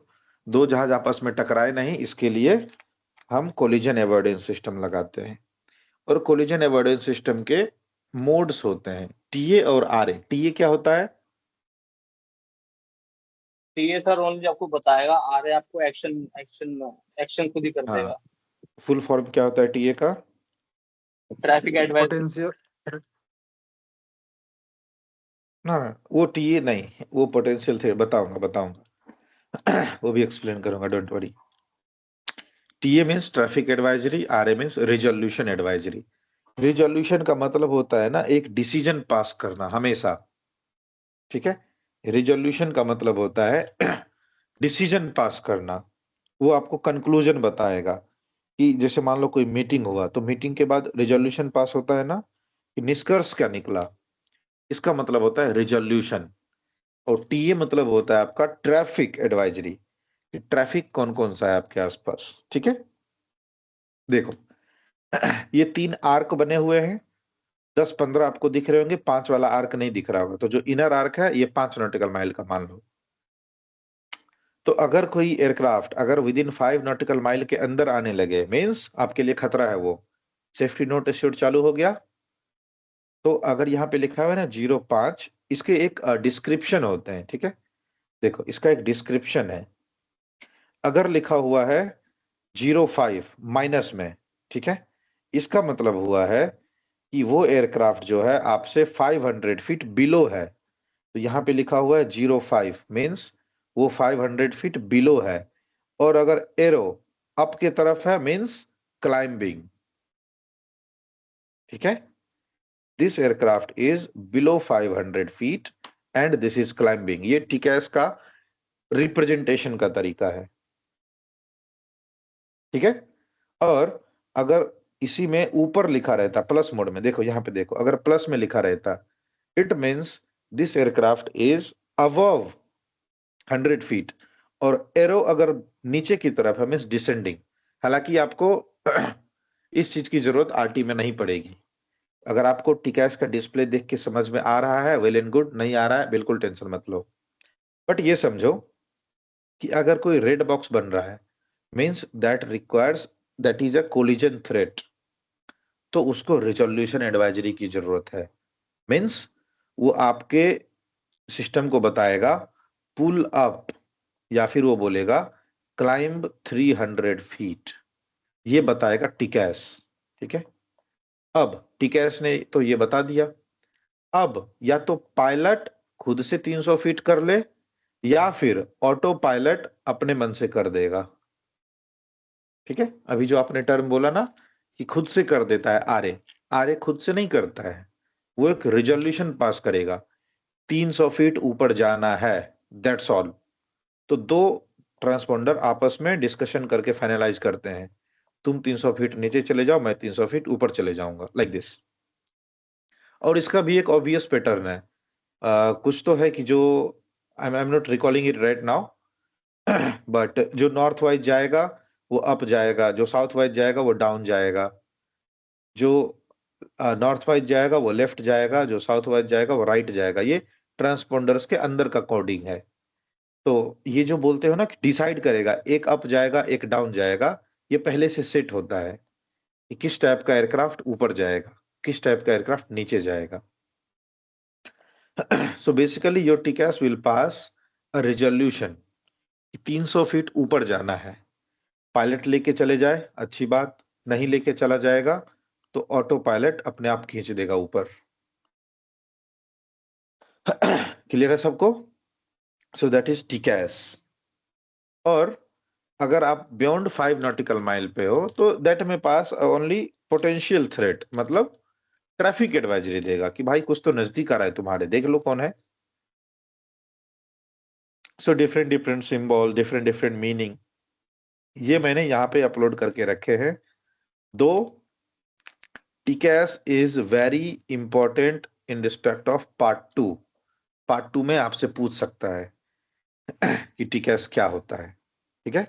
दो जहाज आपस में टकराए नहीं, इसके लिए हम कोलिजन अवॉइडेंस सिस्टम लगाते हैं। और कोलिजन अवॉइडेंस सिस्टम के मोड्स होते हैं, टीए और आरए। टीए क्या होता है? टीए सर ओनली आपको बताएगा, आरए आपको एक्शन एक्शन एक्शन खुद ही कर देगा। हाँ, फुल फॉर्म क्या होता है टीए का? Traffic advice. पोटेंशियल ना वो टीए नहीं, वो पोटेंशियल थे, बताऊंगा वो भी एक्सप्लेन करूंगा, don't worry. TA means traffic advisory, RA means resolution advisory. Resolution का मतलब होता है ना एक डिसीजन पास करना हमेशा, ठीक है। रिजोल्यूशन का मतलब होता है डिसीजन पास करना। वो आपको कंक्लूजन बताएगा कि जैसे मान लो कोई मीटिंग हुआ तो मीटिंग के बाद रिजोल्यूशन पास होता है ना, कि निष्कर्ष क्या निकला, इसका मतलब होता है रिजोल्यूशन। और टीए मतलब होता है आपका ट्रैफिक एडवाइजरी, कि ट्रैफिक कौन कौन सा है आपके आसपास, ठीक है। देखो ये 3 आर्क बने हुए हैं, 10-15 आपको दिख रहे होंगे, 5 वाला आर्क नहीं दिख रहा होगा, तो जो इनर आर्क है ये 5 नॉटिकल माइल का मान लो। तो अगर कोई एयरक्राफ्ट अगर विद इन 5 नॉटिकल माइल के अंदर आने लगे, मीन्स आपके लिए खतरा है, वो सेफ्टी नोट एश्योर्ड चालू हो गया। तो अगर यहाँ पे लिखा हुआ है ना 05, इसके एक डिस्क्रिप्शन होते हैं, ठीक है। देखो इसका एक डिस्क्रिप्शन है, अगर लिखा हुआ है 05 माइनस में, ठीक है, इसका मतलब हुआ है कि वो एयरक्राफ्ट जो है आपसे 500 फीट बिलो है। तो यहाँ पे लिखा हुआ है 05 मीन्स वो 500 फीट बिलो है। और अगर एरो अप के तरफ है मीन्स क्लाइंबिंग, ठीक है, this aircraft is below 500 feet and this is climbing. ये टीकैस का रिप्रेजेंटेशन का तरीका है, ठीक है। और अगर इसी में ऊपर लिखा रहता प्लस मोड में, देखो यहां पे देखो, अगर प्लस में लिखा रहता it means this aircraft is above 100 feet, और एरो अगर नीचे की तरफ है मीन्स डिसेंडिंग। हालांकि आपको इस चीज की जरूरत आरटी में नहीं पड़ेगी। अगर आपको टीकैस का डिस्प्ले देख के समझ में आ रहा है वेल एंड गुड, नहीं आ रहा है बिल्कुल टेंशन मत लो। बट ये समझो कि अगर कोई रेड बॉक्स बन रहा है means that is a collision threat, तो उसको रिजोल्यूशन एडवाइजरी की जरूरत है। मीन्स वो आपके सिस्टम को बताएगा पुल अप, या फिर वो बोलेगा क्लाइंब 300 फीट, ये बताएगा टीकैस, ठीक है। अब टीकैस ने तो ये बता दिया, अब या तो पायलट खुद से 300 फीट कर ले या फिर ऑटो पायलट अपने मन से कर देगा, ठीक है। अभी जो आपने टर्म बोला ना कि खुद से कर देता है, आरे आरे खुद से नहीं करता है, वो एक रिजोल्यूशन पास करेगा 300 फीट ऊपर जाना है, दैट्स ऑल। तो दो ट्रांसपोंडर आपस में डिस्कशन करके फाइनलाइज करते हैं, तुम 300 फीट नीचे चले जाओ, मैं 300 फीट ऊपर चले जाऊंगा, लाइक दिस। और इसका भी एक ऑब्वियस पैटर्न है, कुछ तो है कि जो I am not recalling it right now, but जो नॉर्थ वाइज जाएगा वो अप जाएगा, जो साउथ वाइज जाएगा वो डाउन जाएगा, जो नॉर्थ वाइज जाएगा वो लेफ्ट जाएगा, जो साउथ वाइज जाएगा वो राइट जाएगा। ये ट्रांसपोंडर्स के अंदर का कोडिंग है। तो ये जो बोलते हो ना कि डिसाइड करेगा एक अप जाएगा एक डाउन जाएगा, ये पहले से सेट होता है कि किस टाइप का एयरक्राफ्ट ऊपर जाएगा, किस टाइप का एयरक्राफ्ट नीचे जाएगा। So basically your TCAS will pass a resolution 300 feet ऊपर जाना है, पायलट लेके चले जाए अच्छी बात, नहीं लेके चला जाएगा तो ऑटो पायलट अपने आप खींच देगा ऊपर। क्लियर है सबको? So that is TCAS. और अगर आप बियॉन्ड 5 नॉटिकल माइल पे हो तो दैट में पास ओनली पोटेंशियल थ्रेट, मतलब ट्रैफिक एडवाइजरी देगा कि भाई कुछ तो नजदीक आ रहा है तुम्हारे, देख लो कौन है। So different different symbol, different different meaning, ये मैंने यहाँ पे अपलोड करके रखे हैं। दो TCAS is very important in respect of part 2। Part 2 में आपसे पूछ सकता है कि टीकैस क्या होता है, ठीक है।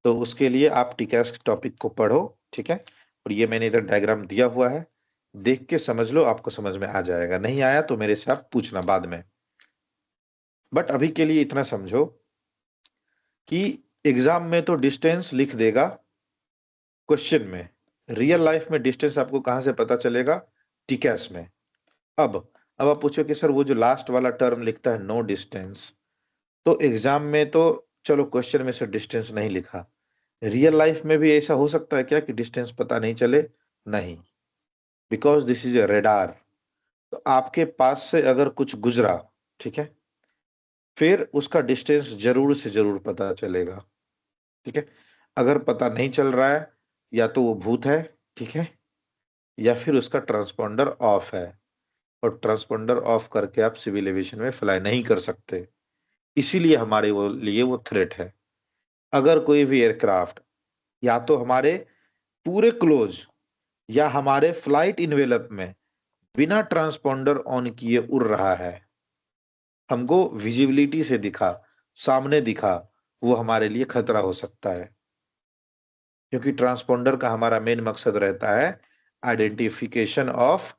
तो उसके लिए आप टीकैस टॉपिक को पढ़ो, ठीक है। और ये मैंने इधर डायग्राम दिया हुआ है, देख के समझ लो, आपको समझ में आ जाएगा, नहीं आया तो मेरे से आप पूछना बाद में। बट अभी के लिए इतना समझो कि एग्जाम में तो डिस्टेंस लिख देगा क्वेश्चन में, रियल लाइफ में डिस्टेंस आपको कहां से पता चलेगा? टीकैस में। अब आप पूछो कि सर वो जो लास्ट वाला टर्म लिखता है नो डिस्टेंस, तो एग्जाम में तो चलो क्वेश्चन में से डिस्टेंस नहीं लिखा, रियल लाइफ में भी ऐसा हो सकता है क्या कि डिस्टेंस पता नहीं चले? नहीं, because this is a radar. तो आपके पास से अगर कुछ गुजरा, ठीक है, फिर उसका डिस्टेंस जरूर से जरूर पता चलेगा, ठीक है। अगर पता नहीं चल रहा है या तो वो भूत है, ठीक है, या फिर उसका ट्रांसपोंडर ऑफ है, और ट्रांसपोंडर ऑफ करके आप सिविल एविएशन में फ्लाई नहीं कर सकते, इसीलिए हमारे वो लिए वो थ्रेट है। अगर कोई भी एयरक्राफ्ट या तो हमारे पूरे क्लोज या हमारे फ्लाइट इनवेलप में बिना ट्रांसपोंडर ऑन किए उड़ रहा है, हमको विजिबिलिटी से दिखा, सामने दिखा, वो हमारे लिए खतरा हो सकता है, क्योंकि ट्रांसपोंडर का हमारा मेन मकसद रहता है आइडेंटिफिकेशन ऑफ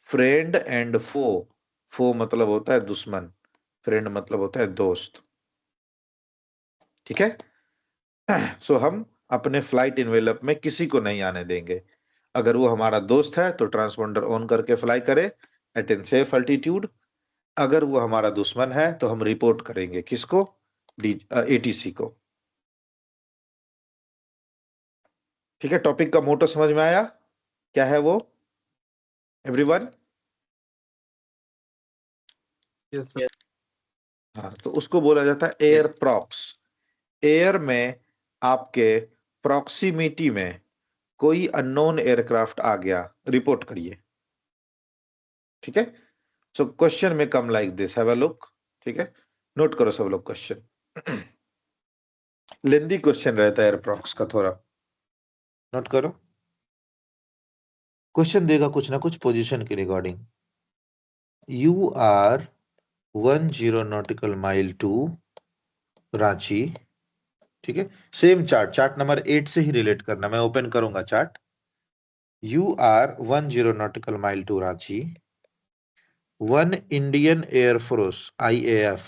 फ्रेंड एंड फो। फो मतलब होता है दुश्मन, फ्रेंड मतलब होता है दोस्त, ठीक है। सो हम अपने फ्लाइट इनवेलप में किसी को नहीं आने देंगे। अगर वो हमारा दोस्त है तो ट्रांसपोंडर ऑन करके फ्लाई करे एट एन सेफ अल्टीट्यूड, अगर वो हमारा दुश्मन है तो हम रिपोर्ट करेंगे किसको? एटीसी को, ठीक है। टॉपिक का मोटो समझ में आया क्या है वो, एवरीवन? Yes sir. हाँ, तो उसको बोला जाता है एयर प्रॉक्स। एयर में आपके प्रॉक्सिमिटी में कोई अननोन एयरक्राफ्ट आ गया, रिपोर्ट करिए, ठीक है। सो क्वेश्चन में come like this, have a look. ठीक है, नोट करो सब लोग क्वेश्चन। लेंदी क्वेश्चन रहता है एयरप्रॉक्स का, थोड़ा नोट करो। क्वेश्चन देगा कुछ ना कुछ पोजीशन के regarding. You are 10 nautical mile to Ranchi. ठीक है, सेम चार्ट, चार्ट नंबर 8 से ही रिलेट करना, मैं ओपन करूंगा chart. You are 10 nautical mile to Ranchi. One Indian air force IAF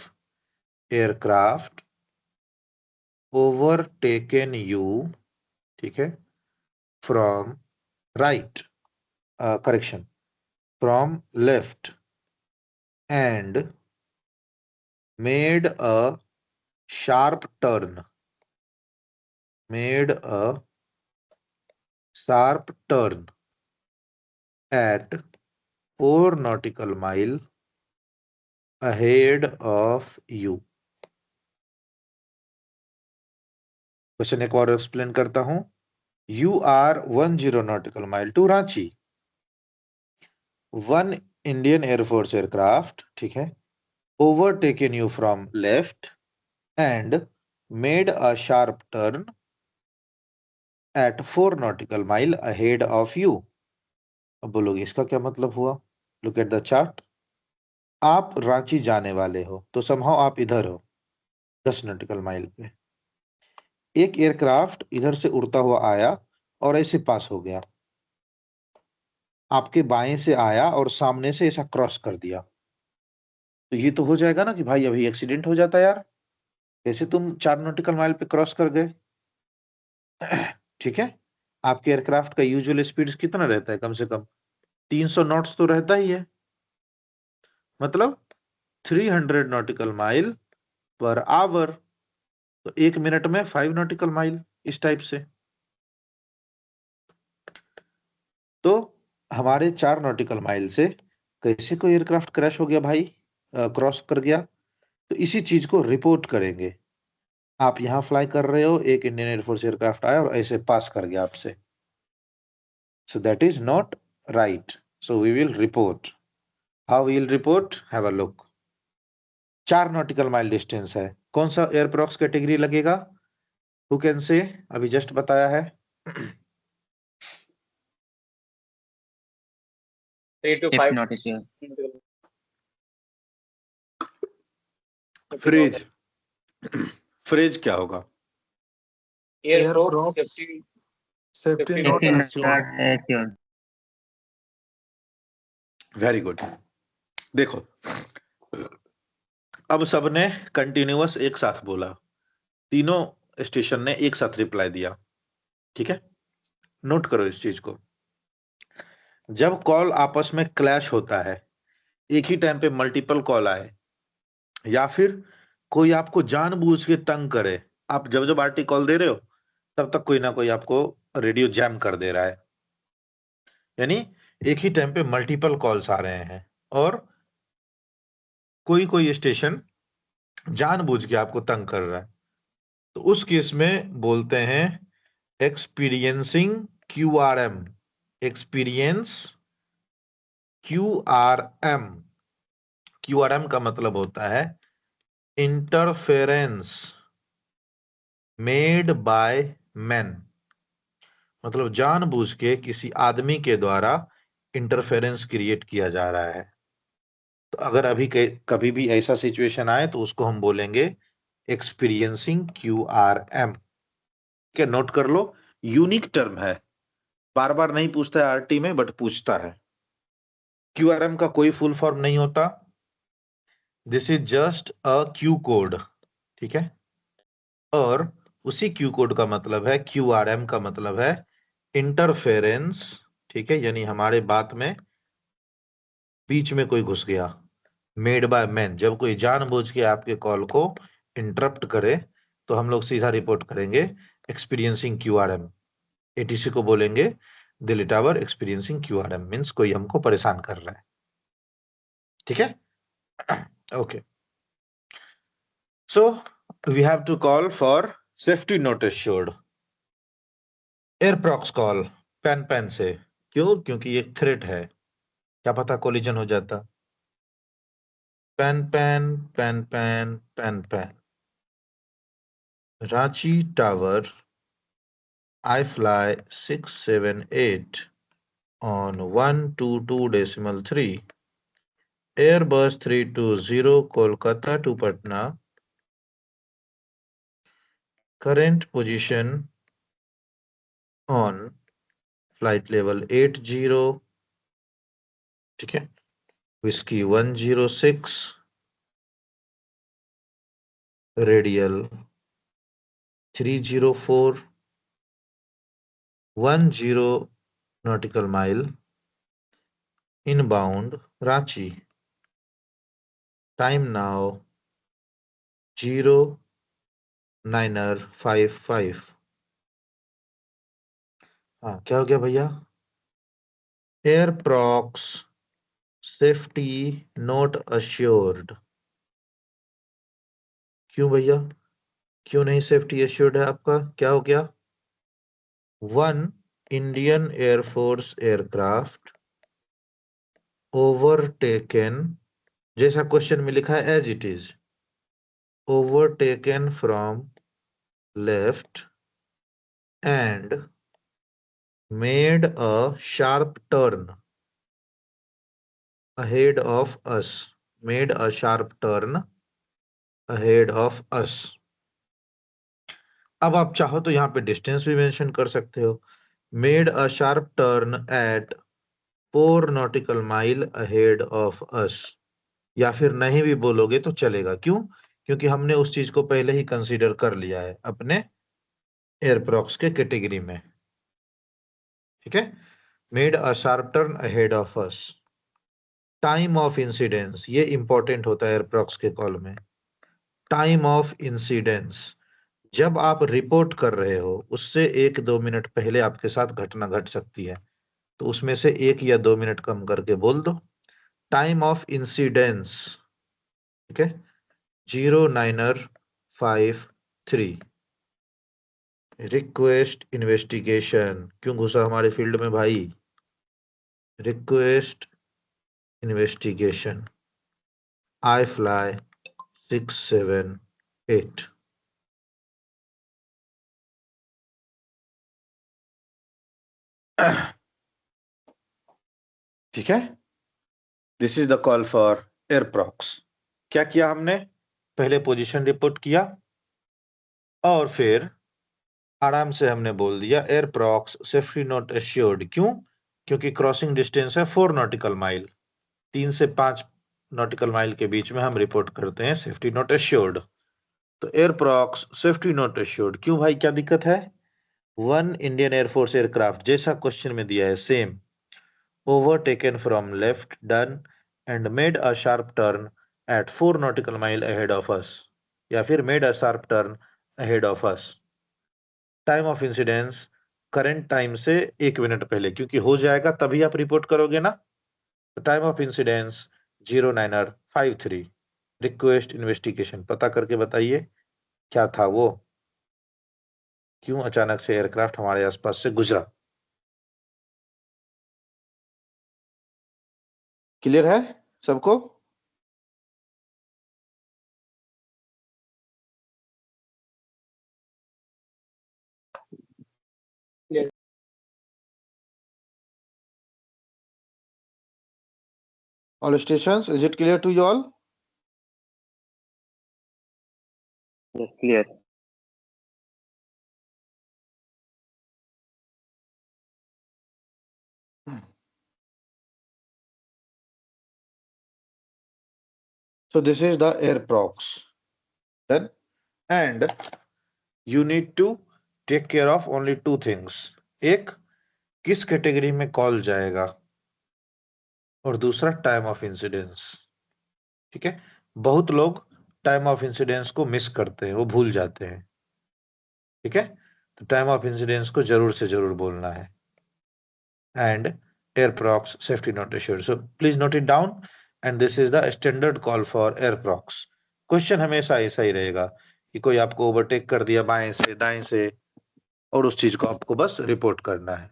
aircraft overtaken you, ठीक है, from right, correction, from left and made a sharp turn, made a sharp turn at 4 nautical mile ahead of you। Question एक और explain करता हूं। You are 10 nautical mile to Ranchi. One Indian air force aircraft, ठीक है, overtaken you from left and made a sharp turn at 4 nautical mile ahead of you। अब बोलोगे इसका क्या मतलब हुआ? Look at the chart. आप रांची जाने वाले हो तो समहाउ आप इधर हो 10 नॉटिकल माइल पे। एक एयरक्राफ्ट इधर से उड़ता हुआ आया और ऐसे पास हो गया, आपके बाएं से आया और सामने से ऐसा क्रॉस कर दिया, तो ये तो हो जाएगा ना कि भाई अभी एक्सीडेंट हो जाता यार, कैसे तुम 4 नॉटिकल माइल पे क्रॉस कर गए। ठीक है, आपके एयरक्राफ्ट का यूजुअल स्पीड कितना रहता है? कम से कम 300 नॉट्स तो रहता ही है, मतलब 300 नॉटिकल माइल पर आवर, तो 1 मिनट में 5 नॉटिकल माइल, इस टाइप से। तो हमारे 4 नॉटिकल माइल से कैसे कोई एयरक्राफ्ट क्रैश हो गया भाई, क्रॉस कर गया, तो इसी चीज को रिपोर्ट करेंगे। आप यहां फ्लाई कर रहे हो, एक इंडियन एयरफोर्स एयरक्राफ्ट आया और ऐसे पास कर गया आपसे, so that is not right, so we will report. How we will report, have a look. 4 nautical mile distance है, कौन सा एयरप्रॉक्स कैटेगरी लगेगा? Who can say? अभी जस्ट बताया है। 3 to 5 नॉटिकल। फ्रेज, फ्रेज क्या होगा? Aircraft Aircraft safety safety not not assured। assured। Very good. देखो, अब सबने कंटिन्यूअस एक साथ बोला, तीनों स्टेशन ने एक साथ रिप्लाई दिया। ठीक है, नोट करो इस चीज को। जब कॉल आपस में क्लैश होता है, एक ही टाइम पे मल्टीपल कॉल आए, या फिर कोई आपको जानबूझ के तंग करे, आप जब जब आरटी कॉल दे रहे हो तब तक कोई ना कोई आपको रेडियो जैम कर दे रहा है, यानी एक ही टाइम पे मल्टीपल कॉल्स आ रहे हैं और कोई कोई स्टेशन जानबूझ के आपको तंग कर रहा है, तो उस केस में बोलते हैं experiencing QRM, experience QRM। QRM का मतलब होता है इंटरफेरेंस मेड बाय मैन, मतलब जानबूझ के किसी आदमी के द्वारा इंटरफेरेंस क्रिएट किया जा रहा है। तो अगर अभी कभी भी ऐसा सिचुएशन आए तो उसको हम बोलेंगे एक्सपीरियंसिंग QRM। क्या नोट कर लो, यूनिक टर्म है, बार बार नहीं पूछता है आरटी में, बट पूछता है। QRM का कोई फुल फॉर्म नहीं होता, this is just a Q code. ठीक है, और उसी क्यू कोड का मतलब है, QRM का मतलब है इंटरफेरेंस। ठीक है, यानी हमारे बात में बीच में कोई घुस गया, मेड बाय मैन। जब कोई जानबूझ के आपके कॉल को इंटरप्ट करे तो हम लोग सीधा रिपोर्ट करेंगे एक्सपीरियंसिंग QRM। ATC को बोलेंगे Delhi tower experiencing QRM, means कोई हमको परेशान कर रहा है। ठीक है, okay. So we have to call for safety not assured. Airprox call pan से, क्यों? क्योंकि ये थ्रेट है। क्या पता कोलिजन हो जाता। Pan pan pan pan pan pan, Ranchi tower, I fly 678 on 122.3, Airbus 320 Kolkata to Patna, current position on flight level 80, ठीक है, whiskey 106, radial 304, 10 nautical mile, inbound Ranchi, time now 09:55। हाँ, क्या हो गया भैया? एयरप्रॉक्स सेफ्टी नॉट अश्योर्ड। क्यों भैया, क्यों नहीं सेफ्टी अश्योर्ड है आपका? क्या हो गया? 1 इंडियन एयरफोर्स एयरक्राफ्ट ओवरटेकन, जैसा क्वेश्चन में लिखा है as it is, overtaken from left and made a sharp turn ahead of us, made a sharp turn ahead of us। अब आप चाहो तो यहाँ पे डिस्टेंस भी मेंशन कर सकते हो, made a sharp turn eight 4 nautical mile ahead of us, या फिर नहीं भी बोलोगे तो चलेगा। क्यों? क्योंकि हमने उस चीज को पहले ही कंसीडर कर लिया है अपने एयरप्रॉक्स के कैटेगरी में, ठीक है। Made a sharp turn ahead of us. Time of incidence, ये इंपॉर्टेंट होता है एयरप्रॉक्स के कॉल में। टाइम ऑफ इंसिडेंस, जब आप रिपोर्ट कर रहे हो उससे 1-2 मिनट पहले आपके साथ घटना घट सकती है, तो उसमें से 1 या 2 मिनट कम करके बोल दो। टाइम ऑफ इंसिडेंस, ठीक है, 09:53। रिक्वेस्ट इन्वेस्टिगेशन, क्यों घुसा हमारे फील्ड में भाई? Request investigation, I fly 678। ठीक है, this is the call for airprox. क्या किया हमने? पहले पोजीशन रिपोर्ट किया और फिर आराम से हमने बोल दिया एयरप्रॉक्स सेफ्टी नॉट एश्योर्ड। क्यों? क्योंकि क्रॉसिंग डिस्टेंस है 4 nautical mile, 3 से 5 nautical mile के बीच में हम रिपोर्ट करते हैं सेफ्टी नॉट एश्योर्ड। तो एयरप्रॉक्स सेफ्टी नॉट एश्योर्ड। क्यों भाई, क्या दिक्कत है? 1 इंडियन एयरफोर्स एयरक्राफ्ट, जैसा क्वेश्चन में दिया है same, overtaken from left, done and made a sharp turn at 4 nautical mile ahead of us, या फिर made a sharp turn ahead of us। Time of incidence current time से 1 minute पहले, क्योंकि हो जाएगा तभी आप रिपोर्ट करोगे ना। तो time of incidence 09:53। Request investigation, पता करके बताइए क्या था वो, क्यों अचानक से एयरक्राफ्ट हमारे आसपास से गुजरा। क्लियर है सबको? Clear. All stations, is it clear to you all? Yes, clear. So this is the airprox. Then, and you need to take care of only 2 things. एक, किस कैटेगरी में कॉल जाएगा, और दूसरा टाइम ऑफ इंसिडेंस। ठीक है, बहुत लोग टाइम ऑफ इंसिडेंस को मिस करते हैं, वो भूल जाते हैं। ठीक है, तो टाइम ऑफ इंसिडेंस को जरूर से जरूर बोलना है। And airprox safety not assured, so please note it down, and this is the standard call for airprox. Question हमेशा ऐसा ही रहेगा कि कोई आपको ओवरटेक कर दिया बाएं से दाएं से, और उस चीज को आपको बस रिपोर्ट करना है।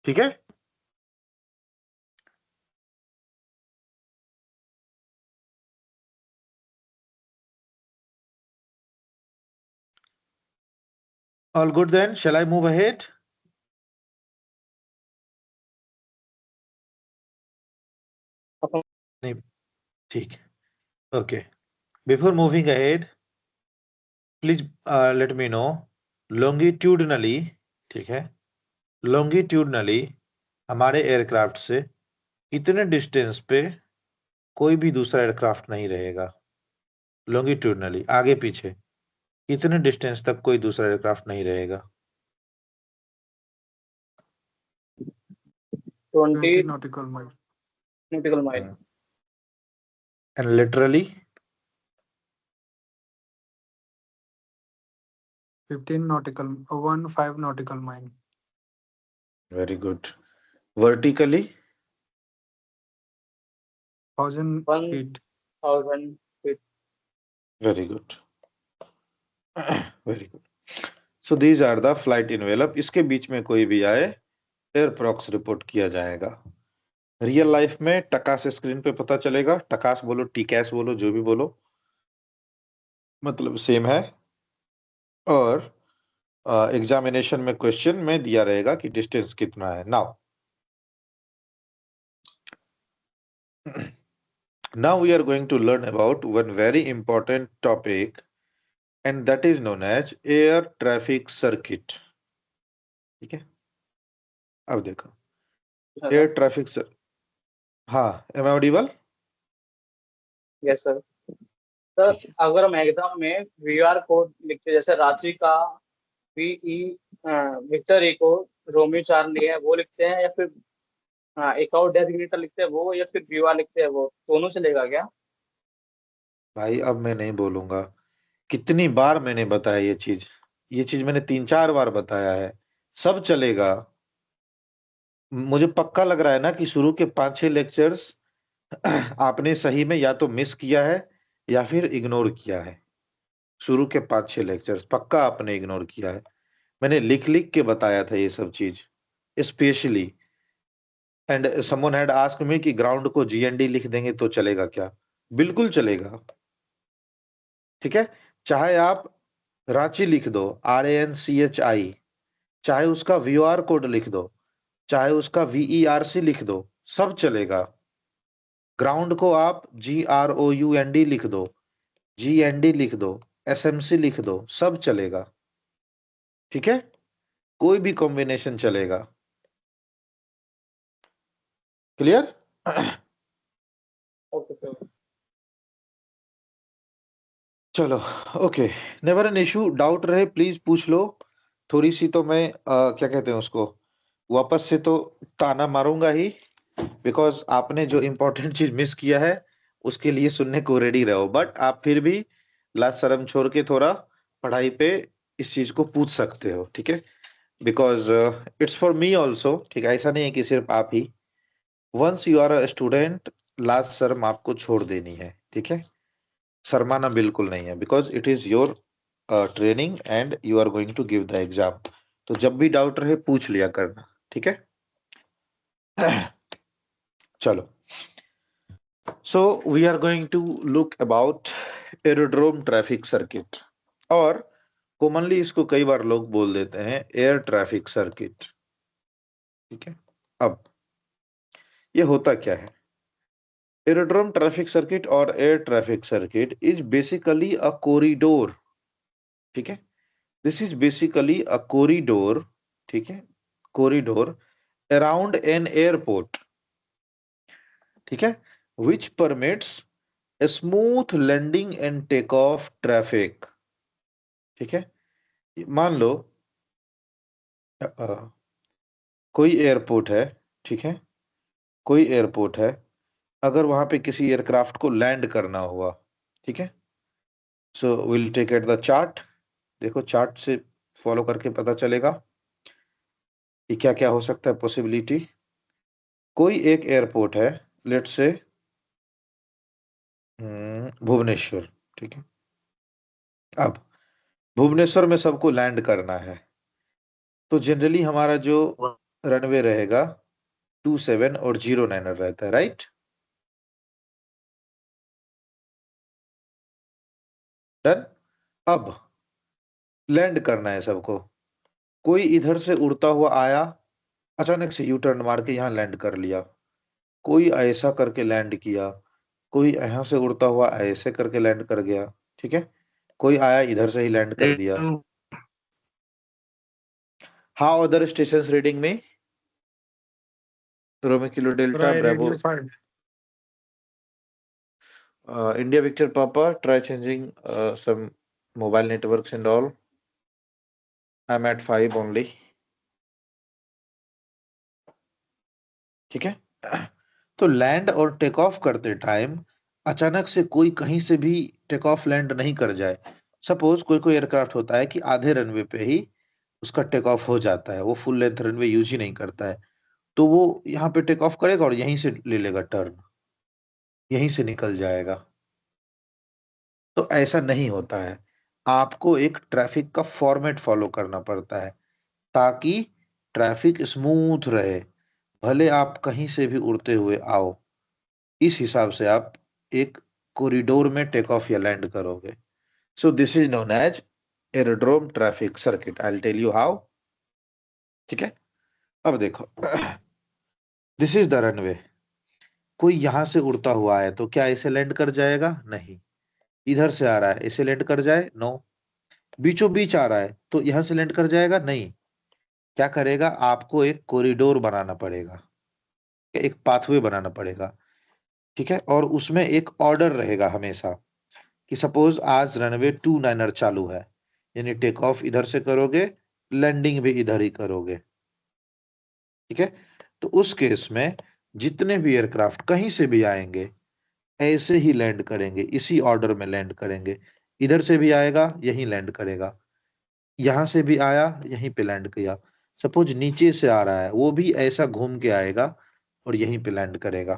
ठीक है, All good then? Shall I move ahead? नहीं, ठीक. Okay. Before moving ahead, please let me know longitudinally, ठीक है, longitudinally हमारे एयरक्राफ्ट से कितने डिस्टेंस पे कोई भी दूसरा एयरक्राफ्ट नहीं रहेगा. लॉन्गिट्यूडनली आगे पीछे कितने डिस्टेंस तक कोई दूसरा एयरक्राफ्ट नहीं रहेगा. 20 nautical mile. nautical mile. And literally 15 nautical, 15 nautical mile. Very good. Vertically 1000 feet. 1000 feet. Very good. Very good. So these are the flight envelope. इसके बीच में कोई भी आए एयर प्रॉक्स रिपोर्ट किया जाएगा. रियल लाइफ में टका से स्क्रीन पे पता चलेगा. टकास बोलो, टीकैस बोलो, जो भी बोलो, मतलब सेम है. और एग्जामिनेशन में क्वेश्चन में दिया रहेगा कि डिस्टेंस कितना है. Now now we are going to learn about one very important topic, and that is known as air traffic circuit. ठीक है, अब देखो एयर ट्रैफिक सर. हाँ, am I audible? Yes sir. Sir अगर हम एग्जाम में वीआर कोड लिखते हैं, जैसे रांची का वीई विक्टर ई को रोमियो चार्ली है वो लिखते हैं, या फिर एक और डेजिग्नेटर लिखते हैं वो, या फिर वीआर लिखते हैं वो, दोनों चलेगा क्या? भाई अब मैं नहीं बोलूंगा. कितनी बार मैंने बताया ये चीज मैंने 3-4 बार बताया है. सब चलेगा. मुझे पक्का लग रहा है ना कि शुरू के 5-6 लेक्चर्स आपने सही में या तो मिस किया है या फिर इग्नोर किया है. शुरू के 5-6 लेक्चर्स पक्का आपने इग्नोर किया है. मैंने लिख लिख के बताया था ये सब चीज specially. And someone had asked me कि ग्राउंड को जीएनडी लिख देंगे तो चलेगा क्या? बिल्कुल चलेगा. ठीक है, चाहे आप रांची लिख दो RANCHI, चाहे उसका VOR कोड लिख दो, चाहे उसका VERC लिख दो, सब चलेगा. ग्राउंड को आप GROUND लिख दो, GND लिख दो, SMC लिख दो, सब चलेगा. ठीक है, कोई भी कॉम्बिनेशन चलेगा. क्लियर? Okay sir. चलो, okay. Never an issue. Doubt रहे प्लीज पूछ लो. थोड़ी सी तो मैं क्या कहते हैं उसको, वापस से तो ताना मारूंगा ही, बिकॉज आपने जो इम्पोर्टेंट चीज मिस किया है उसके लिए सुनने को रेडी रहो. बट आप फिर भी लास्ट शर्म छोड़ के थोड़ा पढ़ाई पे इस चीज को पूछ सकते हो. ठीक है, because it's for me also. ठीक है, ऐसा नहीं है कि सिर्फ आप ही. Once you are a student, last शर्म आपको छोड़ देनी है. ठीक है, शर्माना बिल्कुल नहीं है, because it is your training and you are going to give the exam. तो जब भी डाउट रहे पूछ लिया करना. ठीक है, चलो. So we are going to look about aerodrome traffic circuit, और कॉमनली इसको कई बार लोग बोल देते हैं एयर ट्रैफिक सर्किट. ठीक है, अब ये होता क्या है? एरोड्रोम ट्रैफिक सर्किट और air traffic circuit is basically a corridor. ठीक है, this is basically a corridor. ठीक है, कॉरिडोर अराउंड एन एयरपोर्ट. ठीक है, which permits a smooth landing and takeoff traffic. ठीक है, मान लो कोई एयरपोर्ट है. ठीक है, कोई एयरपोर्ट है, अगर वहां पे किसी एयरक्राफ्ट को लैंड करना हुआ. ठीक है, so will take at the chart. देखो चार्ट से फॉलो करके पता चलेगा कि क्या क्या हो सकता है पॉसिबिलिटी. कोई एक एयरपोर्ट है, लेट्स से भुवनेश्वर. ठीक है, अब भुवनेश्वर में सबको लैंड करना है, तो जनरली हमारा जो रनवे रहेगा 27 और 09 रहता है. Right, done. अब लैंड करना है सबको. कोई इधर से उड़ता हुआ आया, अचानक से यू टर्न मार के यहाँ लैंड कर लिया, कोई ऐसा करके लैंड किया, कोई यहाँ से उड़ता हुआ ऐसे करके लैंड कर गया, ठीक है, कोई आया इधर से ही लैंड कर दिया। हाउ अदर स्टेशंस रीडिंग में? Romeo kilo delta Try bravo radio 5. India Victor Papa, try changing some mobile networks and all. I'm at 5 only. ठीक है। तो लैंड और टेक ऑफ करते टाइम अचानक से कोई कहीं से भी टेक ऑफ लैंड नहीं कर जाए। सपोज कोई कोई एयरक्राफ्ट होता है कि आधे रनवे पे ही उसका टेक ऑफ हो जाता है, वो फुल लेंथ रनवे यूज ही नहीं करता है, तो वो यहाँ पे टेक ऑफ करेगा और यहीं से ले लेगा टर्न, यहीं से निकल जाएगा। तो ऐसा नहीं होता है, आपको एक ट्रैफिक का फॉर्मेट फॉलो करना पड़ता है ताकि ट्रैफिक स्मूथ रहे, भले आप कहीं से भी उड़ते हुए आओ, इस हिसाब से आप एक कॉरिडोर में टेक ऑफ या लैंड करोगे। So this is known as aerodrome traffic circuit. I will tell you how. ठीक है, अब देखो, दिस इज द रनवे। कोई यहां से उड़ता हुआ है तो क्या इसे लैंड कर जाएगा? नहीं। इधर से आ रहा है, इसे लैंड कर जाए? नो। बीचों बीच आ रहा है तो यहां से लैंड कर जाएगा? नहीं। क्या करेगा? आपको एक कॉरिडोर बनाना पड़ेगा, एक पाथवे बनाना पड़ेगा, ठीक है, और उसमें एक ऑर्डर रहेगा हमेशा कि सपोज आज रनवे 29 चालू है, यानी टेक ऑफ इधर से करोगे, लैंडिंग भी इधर ही करोगे, ठीक है। तो उस केस में जितने भी एयरक्राफ्ट कहीं से भी आएंगे ऐसे ही लैंड करेंगे, इसी ऑर्डर में लैंड करेंगे। इधर से भी आएगा यहीं लैंड करेगा, यहां से भी आया यहीं पे लैंड किया। सपोज नीचे से आ रहा है वो भी ऐसा घूम के आएगा और यहीं पे लैंड करेगा।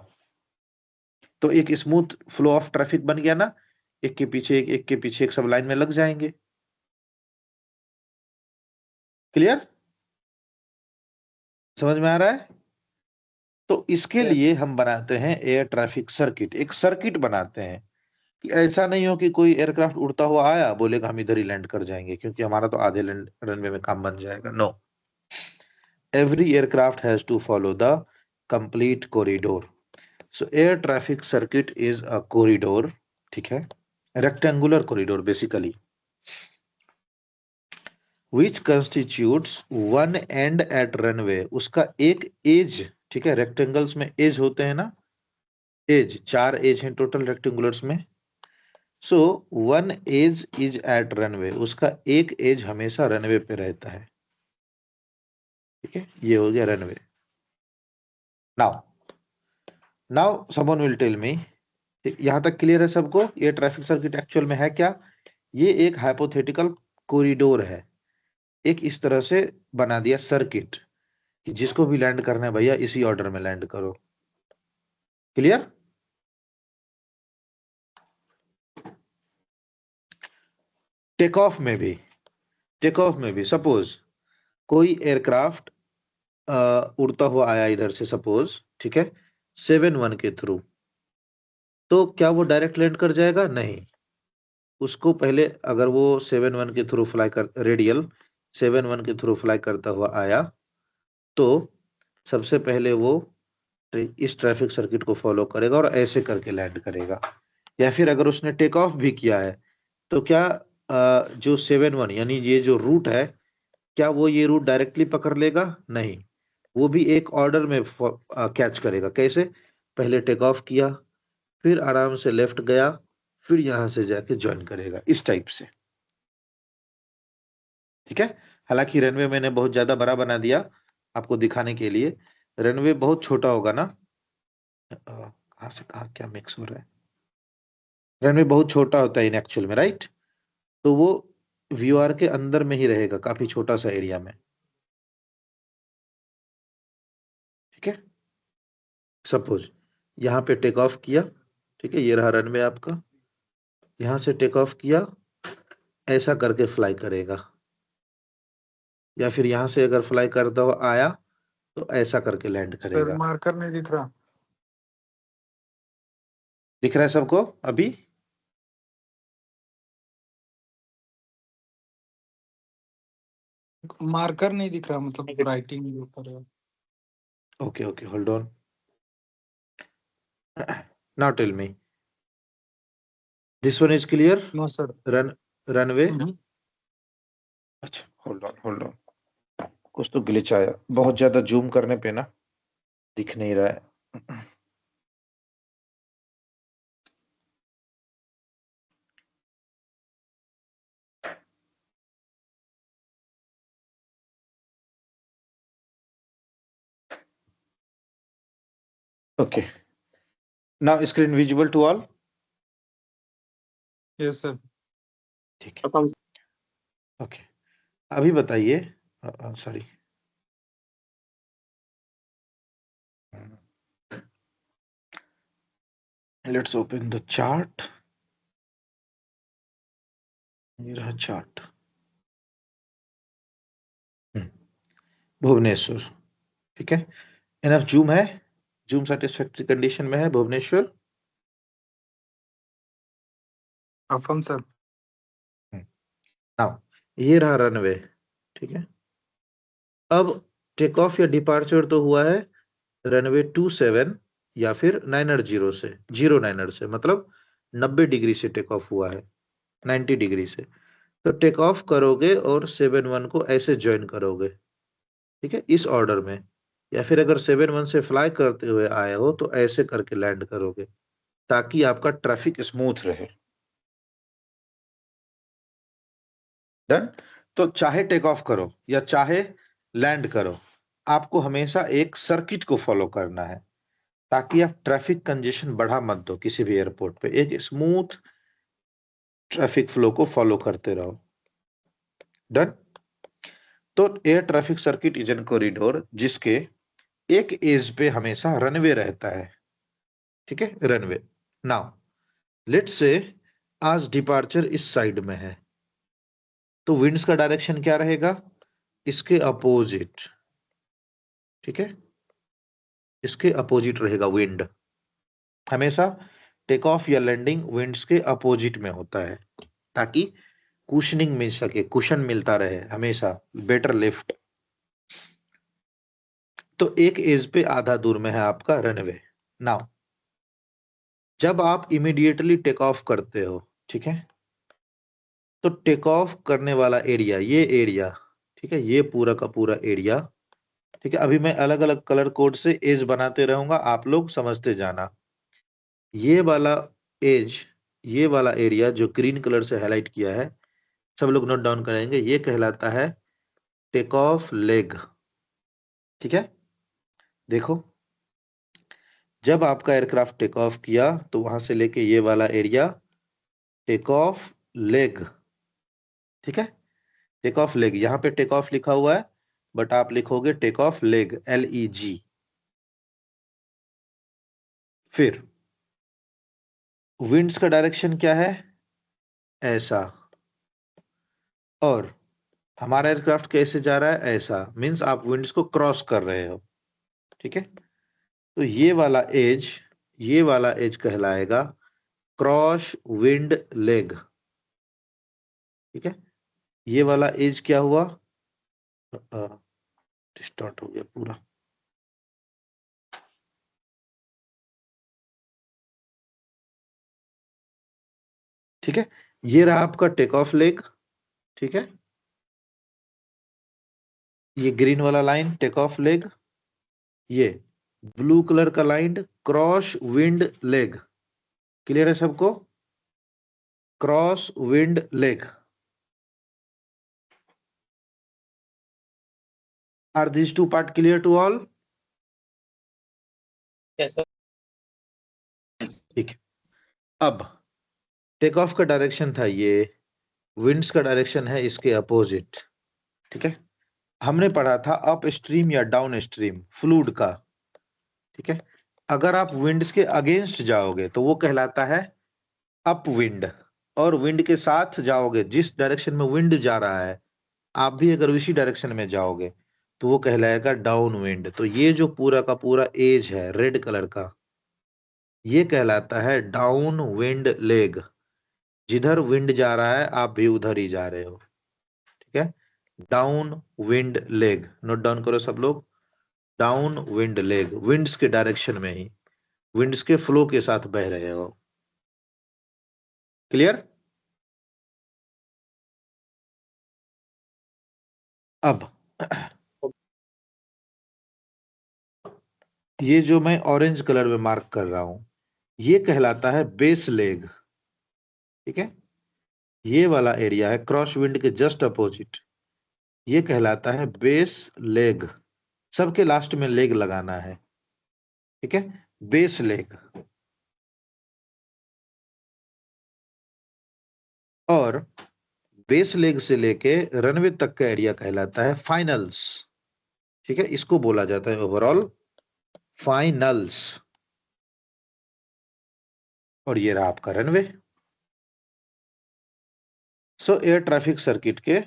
तो एक स्मूथ फ्लो ऑफ ट्रैफिक बन गया ना, एक के पीछे एक के पीछे एक, सब लाइन में लग जाएंगे। क्लियर? समझ में आ रहा है? तो इसके Yes. लिए हम बनाते हैं एयर ट्रैफिक सर्किट, एक सर्किट बनाते हैं कि ऐसा नहीं हो कि कोई एयरक्राफ्ट उड़ता हुआ आया बोलेगा हम इधर ही लैंड कर जाएंगे क्योंकि हमारा तो आधे रनवे में काम बन जाएगा। No, every aircraft has to follow the complete corridor. So air traffic circuit is a corridor, ठीक है, rectangular corridor basically, which constitutes one end at runway। उसका एक एज, ठीक है, रेक्टेंगल्स में एज होते हैं ना, एज, 4 एज हैं टोटल रेक्टेंगुलर्स में। So one edge is at runway, उसका एक एज हमेशा रनवे पे रहता है, ठीक है, ये हो गया runway. Now now someone will tell me, यहां तक क्लियर है सबको? ये ट्रैफिक सर्किट एक्चुअल में है क्या? ये एक हाइपोथेटिकल कॉरिडोर है, एक इस तरह से बना दिया सर्किट कि जिसको भी लैंड करना है भैया इसी ऑर्डर में लैंड करो। क्लियर? टेक ऑफ में भी, टेक ऑफ में भी सपोज कोई एयरक्राफ्ट उड़ता हुआ आया इधर से सपोज, ठीक है, 7-1 के थ्रू, तो क्या वो डायरेक्ट लैंड कर जाएगा? नहीं। उसको पहले, अगर वो 7-1 के थ्रू फ्लाई कर, रेडियल 7-1 के थ्रू फ्लाई करता हुआ आया, तो सबसे पहले वो इस ट्रैफिक सर्किट को फॉलो करेगा और ऐसे करके लैंड करेगा। या फिर अगर उसने टेक ऑफ भी किया है तो क्या जो 7-1 यानी ये जो रूट है, क्या वो ये रूट डायरेक्टली पकड़ लेगा? नहीं, वो भी एक ऑर्डर में कैच करेगा। कैसे? पहले टेक ऑफ किया, फिर आराम से लेफ्ट गया, फिर यहां से जाके ज्वाइन करेगा, इस टाइप से, ठीक है। हालांकि रनवे मैंने बहुत ज्यादा बड़ा बना दिया आपको दिखाने के लिए, रनवे बहुत छोटा होगा ना, कहां से कहां क्या मिक्स हो रहा है, रनवे बहुत छोटा होता है इन एक्चुअल में, राइट? तो वो व्यूआर के अंदर में ही रहेगा, काफी छोटा सा एरिया में, ठीक है। सपोज यहाँ पे टेक ऑफ किया, ठीक है, ये रहा रनवे आपका, यहां से टेक ऑफ किया, ऐसा करके फ्लाई करेगा, या फिर यहां से अगर फ्लाई करता हुआ आया तो ऐसा करके लैंड सर करेगा। मार्कर नहीं दिख रहा। दिख रहा है सबको अभी? मार्कर नहीं दिख रहा, मतलब राइटिंग के ऊपर है। Okay, hold on. Now tell me. This one is clear? No sir. Runway? अच्छा, hold on. कुछ तो ग्लिच आया, बहुत ज्यादा जूम करने पे ना दिख नहीं रहा है। Okay. Now screen visible to all? Yes sir. ठीक है। ओके, अभी बताइए, sorry, let's open the chart. ये रहा चार्ट। भुवनेश्वर, ठीक है। इनफ जूम है, जूम सेटिस्फैक्टरी कंडीशन में है भुवनेश्वर। अफम सर। नाउ ये रहा रनवे, ठीक है। अब टेक ऑफ या डिपार्चर तो हुआ है रनवे 27 या फिर 9er से, 09er से, मतलब 90 डिग्री से टेक ऑफ हुआ है, 90 डिग्री से। तो टेक ऑफ करोगे और 71 को ऐसे ज्वाइन करोगे, ठीक है, इस ऑर्डर में। या फिर अगर 71 से फ्लाई करते हुए आए हो तो ऐसे करके लैंड करोगे, ताकि आपका ट्रैफिक स्मूथ रहे। डन। तो चाहे टेक ऑफ करो या चाहे लैंड करो, आपको हमेशा एक सर्किट को फॉलो करना है, ताकि आप ट्रैफिक कंजेशन बढ़ा मत दो किसी भी एयरपोर्ट पे। एक स्मूथ ट्रैफिक फ्लो को फॉलो करते रहो। डन। तो air traffic circuit is an corridor जिसके एक एज पे हमेशा रनवे रहता है, ठीक है, रनवे। नाउ लेट्स से आज डिपार्चर इस साइड में है, तो विंड्स का डायरेक्शन क्या रहेगा? इसके अपोजिट, ठीक है, इसके अपोजिट रहेगा विंड। हमेशा टेक ऑफ या लैंडिंग विंड्स के अपोजिट में होता है, ताकि कुशनिंग मिल सके, कुशन मिलता रहे हमेशा, बेटर लिफ्ट। तो एक एज पे आधा दूर में है आपका रनवे। नाउ जब आप इमीडिएटली टेक ऑफ करते हो, ठीक है, तो टेक ऑफ करने वाला एरिया, ये एरिया, ठीक है, ये पूरा का पूरा एरिया, ठीक है। अभी मैं अलग अलग कलर कोड से एज बनाते रहूंगा, आप लोग समझते जाना। ये वाला एज, ये वाला एरिया जो ग्रीन कलर से हाईलाइट किया है, सब लोग नोट डाउन करेंगे, ये कहलाता है टेक ऑफ लेग, ठीक है। देखो, जब आपका एयरक्राफ्ट टेक ऑफ किया तो वहां से लेके ये वाला एरिया टेक ऑफ लेग, ठीक है, टेक ऑफ लेग। यहाँ पे टेक ऑफ लिखा हुआ है, बट आप लिखोगे टेक ऑफ लेग, LEG। फिर विंड्स का डायरेक्शन क्या है? ऐसा। और हमारा एयरक्राफ्ट कैसे जा रहा है? ऐसा। मींस आप विंड्स को क्रॉस कर रहे हो, ठीक है। तो ये वाला एज कहलाएगा क्रॉस विंड लेग, ठीक है। ये वाला एज क्या हुआ? डिस्टॉर्ट हो गया पूरा। ठीक है, ये रहा आपका टेक ऑफ लेग, ठीक है। ये ग्रीन वाला लाइन टेक ऑफ लेग, ये ब्लू कलर का line cross wind leg. Clear है सबको? Cross wind leg. Are these two part clear to all? Yes, sir. ठीक है। अब टेक ऑफ का डायरेक्शन था ये, विंड्स का डायरेक्शन है इसके अपोजिट, ठीक है। हमने पढ़ा था अप स्ट्रीम या डाउन स्ट्रीम फ्लूड का, ठीक है। अगर आप विंड्स के अगेंस्ट जाओगे तो वो कहलाता है अप विंड, और विंड के साथ जाओगे, जिस डायरेक्शन में विंड जा रहा है आप भी अगर उसी डायरेक्शन में जाओगे तो वो कहलाएगा डाउन विंड। तो ये जो पूरा का पूरा एज है रेड कलर का, ये कहलाता है डाउन विंड लेग। जिधर विंड जा रहा है आप भी उधर ही जा रहे हो, ठीक है। Down wind leg, note down करो सब लोग, डाउन विंड लेग, विंड्स के डायरेक्शन में ही, विंड्स के फ्लो के साथ बह रहे हो। क्लियर? अब ये जो मैं ऑरेंज कलर में मार्क कर रहा हूं, ये कहलाता है बेस लेग। ठीक है, ये वाला एरिया है क्रॉस विंड के जस्ट अपोजिट, ये कहलाता है बेस लेग। सबके लास्ट में लेग लगाना है। ठीक है, बेस लेग। और बेस लेग से लेके रनवे तक का एरिया कहलाता है फाइनल्स। ठीक है, इसको बोला जाता है ओवरऑल फाइनल्स। और ये रहा आपका runway. So air traffic circuit के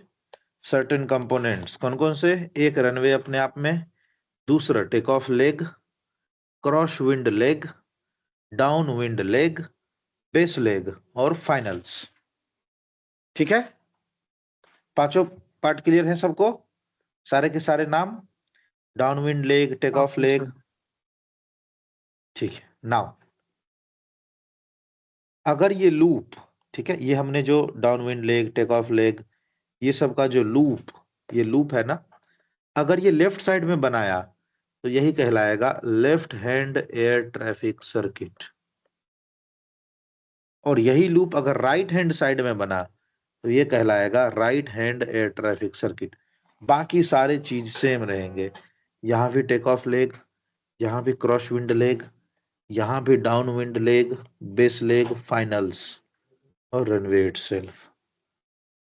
सर्टेन कंपोनेंट्स कौन कौन से? एक रनवे अपने आप में, दूसरा take off leg, cross wind leg, down wind leg, base leg और फाइनल्स। ठीक है, पांचों पार्ट क्लियर है सबको? सारे के सारे नाम, down wind leg, take off leg. ठीक है, नाउ अगर ये लूप, ठीक है, ये हमने जो down wind leg, take off leg, ये सब का जो लूप, ये लूप है ना, अगर ये लेफ्ट साइड में बनाया तो यही कहलाएगा left hand air traffic circuit. और यही लूप अगर राइट हैंड साइड में बना तो ये कहलाएगा right hand air traffic circuit. बाकी सारे चीज सेम रहेंगे, यहाँ भी टेक ऑफ लेग, यहाँ भी क्रॉस विंड लेग, यहाँ भी down wind leg, base leg, finals और रनवे इटसेल्फ।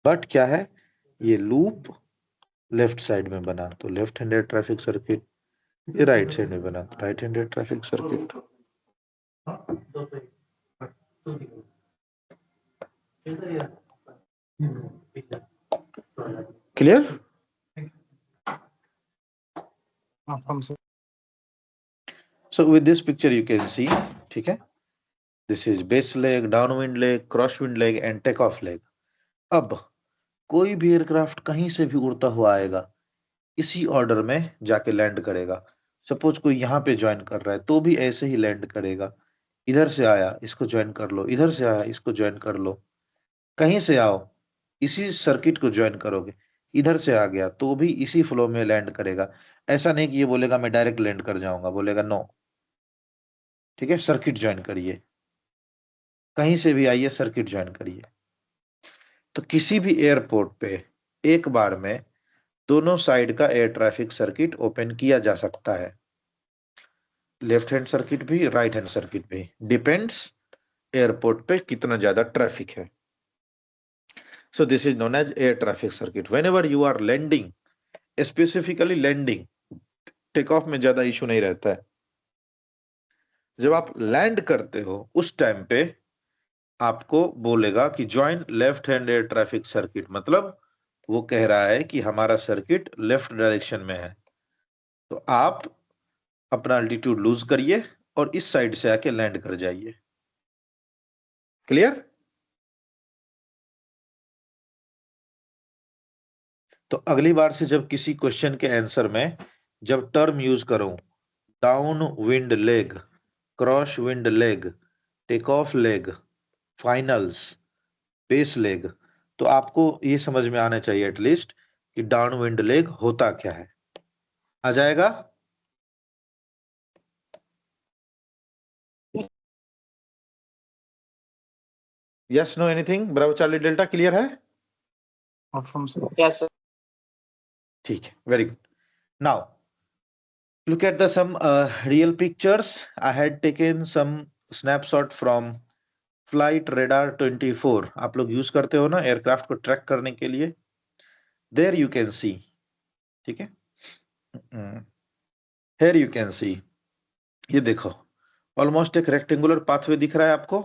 बट क्या है, ये लूप लेफ्ट साइड में बना तो लेफ्ट हैंडेड ट्रैफिक सर्किट, ये राइट साइड में बना तो right handed traffic circuit. Clear? So with this picture you can see, ठीक है, this is base leg, downwind leg, crosswind leg and takeoff leg. अब कोई भी एयरक्राफ्ट कहीं से भी उड़ता हुआ आएगा, इसी ऑर्डर में जाके लैंड करेगा। सपोज कोई यहाँ पे ज्वाइन कर रहा है तो भी ऐसे ही लैंड करेगा। इधर से आया, इसको ज्वाइन कर लो, इधर से आया, इसको ज्वाइन कर लो, कहीं से आओ इसी सर्किट को ज्वाइन करोगे। इधर से आ गया तो भी इसी फ्लो में लैंड करेगा। ऐसा नहीं कि ये बोलेगा मैं डायरेक्ट लैंड कर जाऊंगा, बोलेगा नो। ठीक है, सर्किट ज्वाइन करिए, कहीं से भी आइए सर्किट ज्वाइन करिए। तो किसी भी एयरपोर्ट पे एक बार में दोनों साइड का एयर ट्रैफिक सर्किट ओपन किया जा सकता है, लेफ्ट हैंड सर्किट भी, राइट हैंड सर्किट भी, डिपेंड्स एयरपोर्ट पे कितना ज्यादा ट्रैफिक है। So this is known as air traffic circuit. Whenever you are landing, specifically landing, take off में ज्यादा इशू नहीं रहता है। जब आप लैंड करते हो उस टाइम पे आपको बोलेगा कि join left hand air traffic circuit, मतलब वो कह रहा है कि हमारा सर्किट लेफ्ट डायरेक्शन में है, तो आप अपना अल्टीट्यूड लूज करिए और इस साइड से आके लैंड कर जाइए। क्लियर? तो अगली बार से जब किसी क्वेश्चन के आंसर में जब टर्म यूज करूं, down wind leg, cross wind leg, take off leg, finals, base leg, तो आपको ये समझ में आना चाहिए एटलीस्ट कि डाउन विंड लेग होता क्या है। आ जाएगा? Yes, no, anything? Bravo charlie delta clear है? Yes, sir. ठीक है, very good. Now look at the some real pictures. I had taken some snapshot from flight radar 24. आप लोग यूज करते हो ना एयरक्राफ्ट को ट्रैक करने के लिए? There you can see, ठीक है, here you can see, ये देखो ऑलमोस्ट एक रेक्टेंगुलर पाथवे दिख रहा है आपको।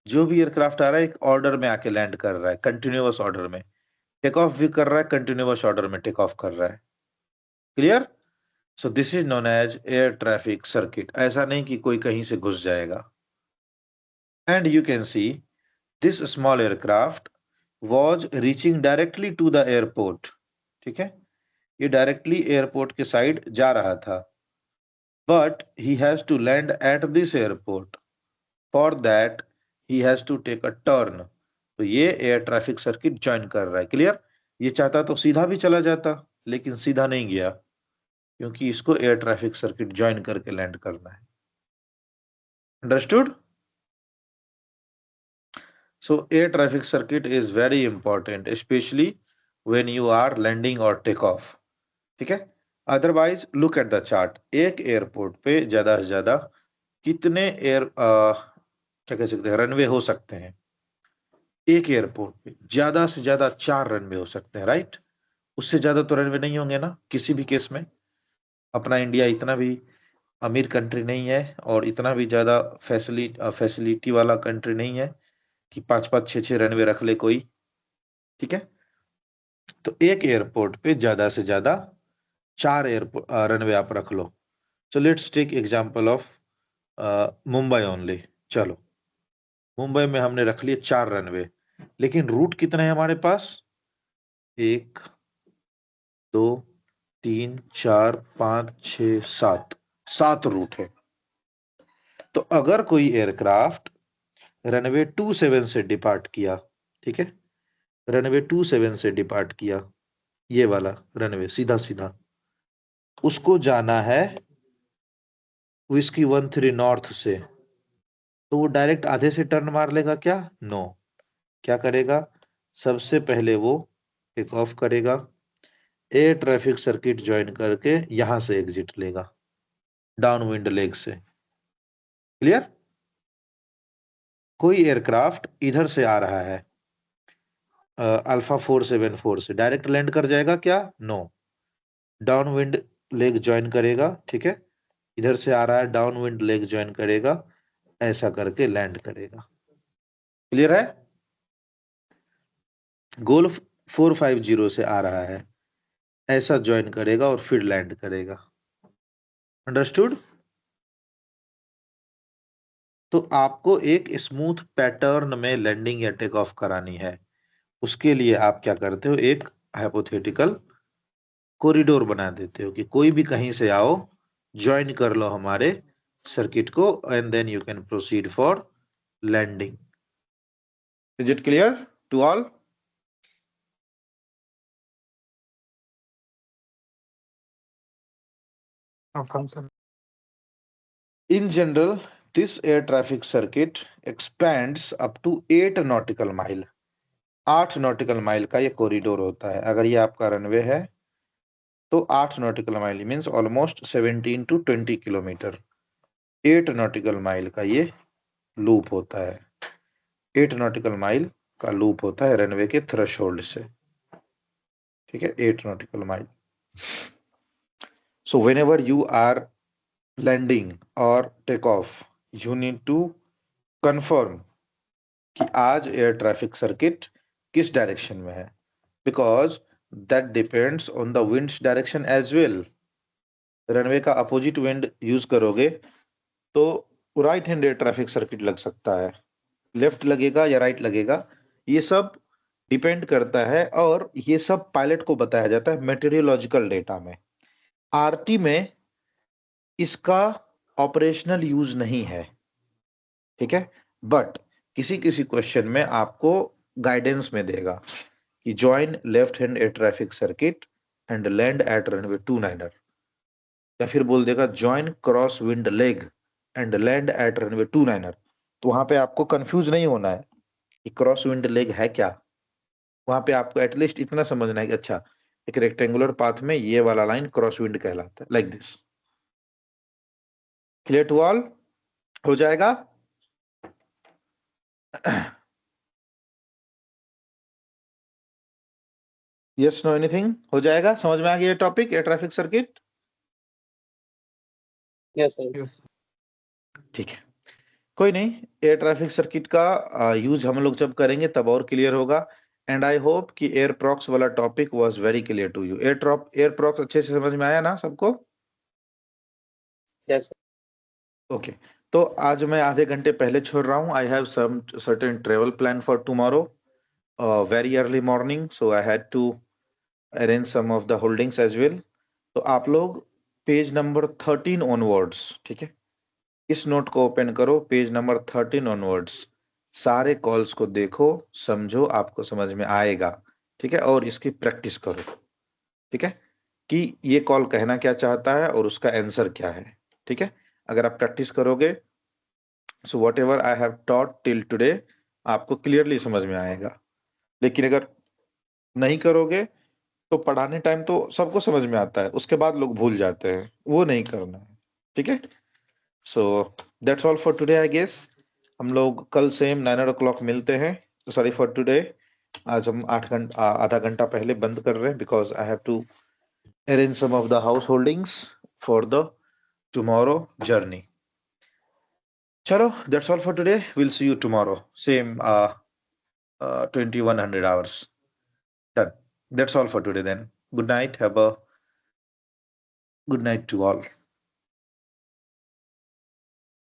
जो भी एयरक्राफ्ट आ रहा है एक ऑर्डर में आके लैंड कर रहा है, कंटिन्यूअस ऑर्डर में, टेक ऑफ भी कर रहा है, कंटिन्यूअस ऑर्डर में टेक ऑफ कर रहा है। Clear? So this is known as air traffic circuit. ऐसा नहीं कि कोई कहीं से घुस जाएगा। And you can see this small aircraft was reaching directly to the airport, ठीक है, ये डायरेक्टली एयरपोर्ट के साइड जा रहा था, but he has to land at this airport, for that he has to take a turn. तो ये air traffic circuit join कर रहा है। क्लियर? ये चाहता तो सीधा भी चला जाता, लेकिन सीधा नहीं गया, क्योंकि इसको एयर ट्रैफिक सर्किट ज्वाइन करके लैंड करना है। Understood? So air traffic circuit is very important, especially when you are landing or take off. ठीक है? Otherwise, look at the chart. एक एयरपोर्ट पे ज्यादा से ज्यादा कितने क्या कह सकते हैं, रनवे हो सकते हैं? एक एयरपोर्ट पे ज्यादा से ज्यादा 4 रनवे हो सकते हैं, राइट? उससे ज्यादा तो रनवे नहीं होंगे ना किसी भी केस में। अपना इंडिया इतना भी अमीर कंट्री नहीं है और इतना भी ज्यादा फैसिलिटी वाला कंट्री नहीं है कि 5-5 6-6 रनवे रख ले कोई। ठीक है, तो एक एयरपोर्ट पे ज्यादा से ज्यादा 4 एयरपोर्ट रनवे आप रख लो। So let's take example of Mumbai only. चलो, मुंबई में हमने रख लिए 4 रनवे, लेकिन रूट कितने हैं हमारे पास? 1 2 3 4 5 6 7 रूट है। तो अगर कोई एयरक्राफ्ट रनवे 27 से डिपार्ट किया, ठीक है, रनवे 27 से डिपार्ट किया, ये वाला रनवे सीधा सीधा, उसको जाना है विस्की 13 नॉर्थ से, तो वो डायरेक्ट आधे से टर्न मार लेगा क्या? नो। क्या करेगा? सबसे पहले वो टेक ऑफ करेगा, एयर ट्रैफिक सर्किट ज्वाइन करके यहां से एग्जिट लेगा, डाउन विंड लेग से। क्लियर? कोई एयरक्राफ्ट इधर से आ रहा है अल्फा 474 से, डायरेक्ट लैंड कर जाएगा क्या? No. Down wind leg join करेगा, ठीक है, इधर से आ रहा है, डाउन विंड लेग ज्वाइन करेगा, ऐसा करके लैंड करेगा। क्लियर है? गोल्फ 450 से आ रहा है, ऐसा ज्वाइन करेगा और फिर लैंड करेगा। अंडरस्टूड? तो आपको एक स्मूथ पैटर्न में लैंडिंग या टेक ऑफ करानी है। उसके लिए आप क्या करते हो? एक हाइपोथेटिकल कॉरिडोर बना देते हो कि कोई भी कहीं से आओ, ज्वाइन कर लो हमारे सर्किट को, and then you can proceed for landing. Is it clear to all? In general, this air traffic circuit expands up to 8 nautical mile. 8 nautical mile का ये कॉरिडोर होता है। अगर ये आपका रनवे है तो 8 nautical mile means almost 17 to 20 kilometre. 8 nautical mile का ये लूप होता है। 8 nautical mile का लूप होता है रनवे के थ्रेशोल्ड से। ठीक है, 8 nautical mile. So whenever you are landing or take off, you need to confirm कि आज एयर ट्रैफिक सर्किट किस डायरेक्शन में है, because that depends on the winds direction as well. Runway का अपोजिट विंड यूज करोगे तो right hand air traffic circuit लग सकता है, लेफ्ट लगेगा या राइट लगेगा, ये सब डिपेंड करता है, और ये सब पायलट को बताया जाता है मेटेरियोलॉजिकल डेटा में। आरटी में इसका ऑपरेशनल यूज नहीं है, ठीक है, बट किसी किसी क्वेश्चन में आपको गाइडेंस में देगा कि join left hand air traffic circuit and land at runway 29er, या फिर बोल देगा join cross wind leg and land at runway 29er। तो वहां पे आपको कंफ्यूज नहीं होना है कि क्रॉस विंड लेग है क्या। वहां पे आपको एटलीस्ट इतना समझना है कि अच्छा, एक रेक्टेंगुलर पाथ में ये वाला लाइन क्रॉस विंड कहलाता है, like this. Clear to all? हो जाएगा? Yes no anything? हो जाएगा? समझ में आ गया ये topic, air traffic circuit? Yes sir. ठीक है, कोई नहीं, एयर ट्रैफिक सर्किट का यूज हम लोग जब करेंगे तब और क्लियर होगा। एंड आई होप कि एयर प्रॉक्स वाला topic was very clear to you. Airprox अच्छे से समझ में आया ना सबको? Yes sir. ओके, तो आज मैं आधे घंटे पहले छोड़ रहा हूँ। I have some certain travel plan for tomorrow, very early morning, so I had to arrange some of the holdings as well. तो आप लोग पेज नंबर 13 ऑनवर्ड्स, ठीक है, इस नोट को ओपन करो, पेज नंबर 13 ऑनवर्ड्स, सारे कॉल्स को देखो, समझो, आपको समझ में आएगा, ठीक है, और इसकी प्रैक्टिस करो, ठीक है, कि ये कॉल कहना क्या चाहता है और उसका आंसर क्या है, ठीक है। अगर आप प्रैक्टिस करोगे, so what ever I have taught till today आपको क्लियरली समझ में आएगा। लेकिन अगर नहीं करोगे तो पढ़ाने टाइम तो सबको समझ में आता है, उसके बाद लोग भूल जाते हैं, वो नहीं करना है, ठीक है। So that's all for today I guess. हम लोग कल सेम 9 o'clock मिलते हैं। तो सॉरी फॉर टुडे, आज हम आधा घंटा पहले बंद कर रहे हैं because I have to arrange some of the house holdings for the tomorrow journey. चलो, that's all for today, will see you tomorrow same 2100 hours. Done. That's all for today then. Good night. Have a good night to all.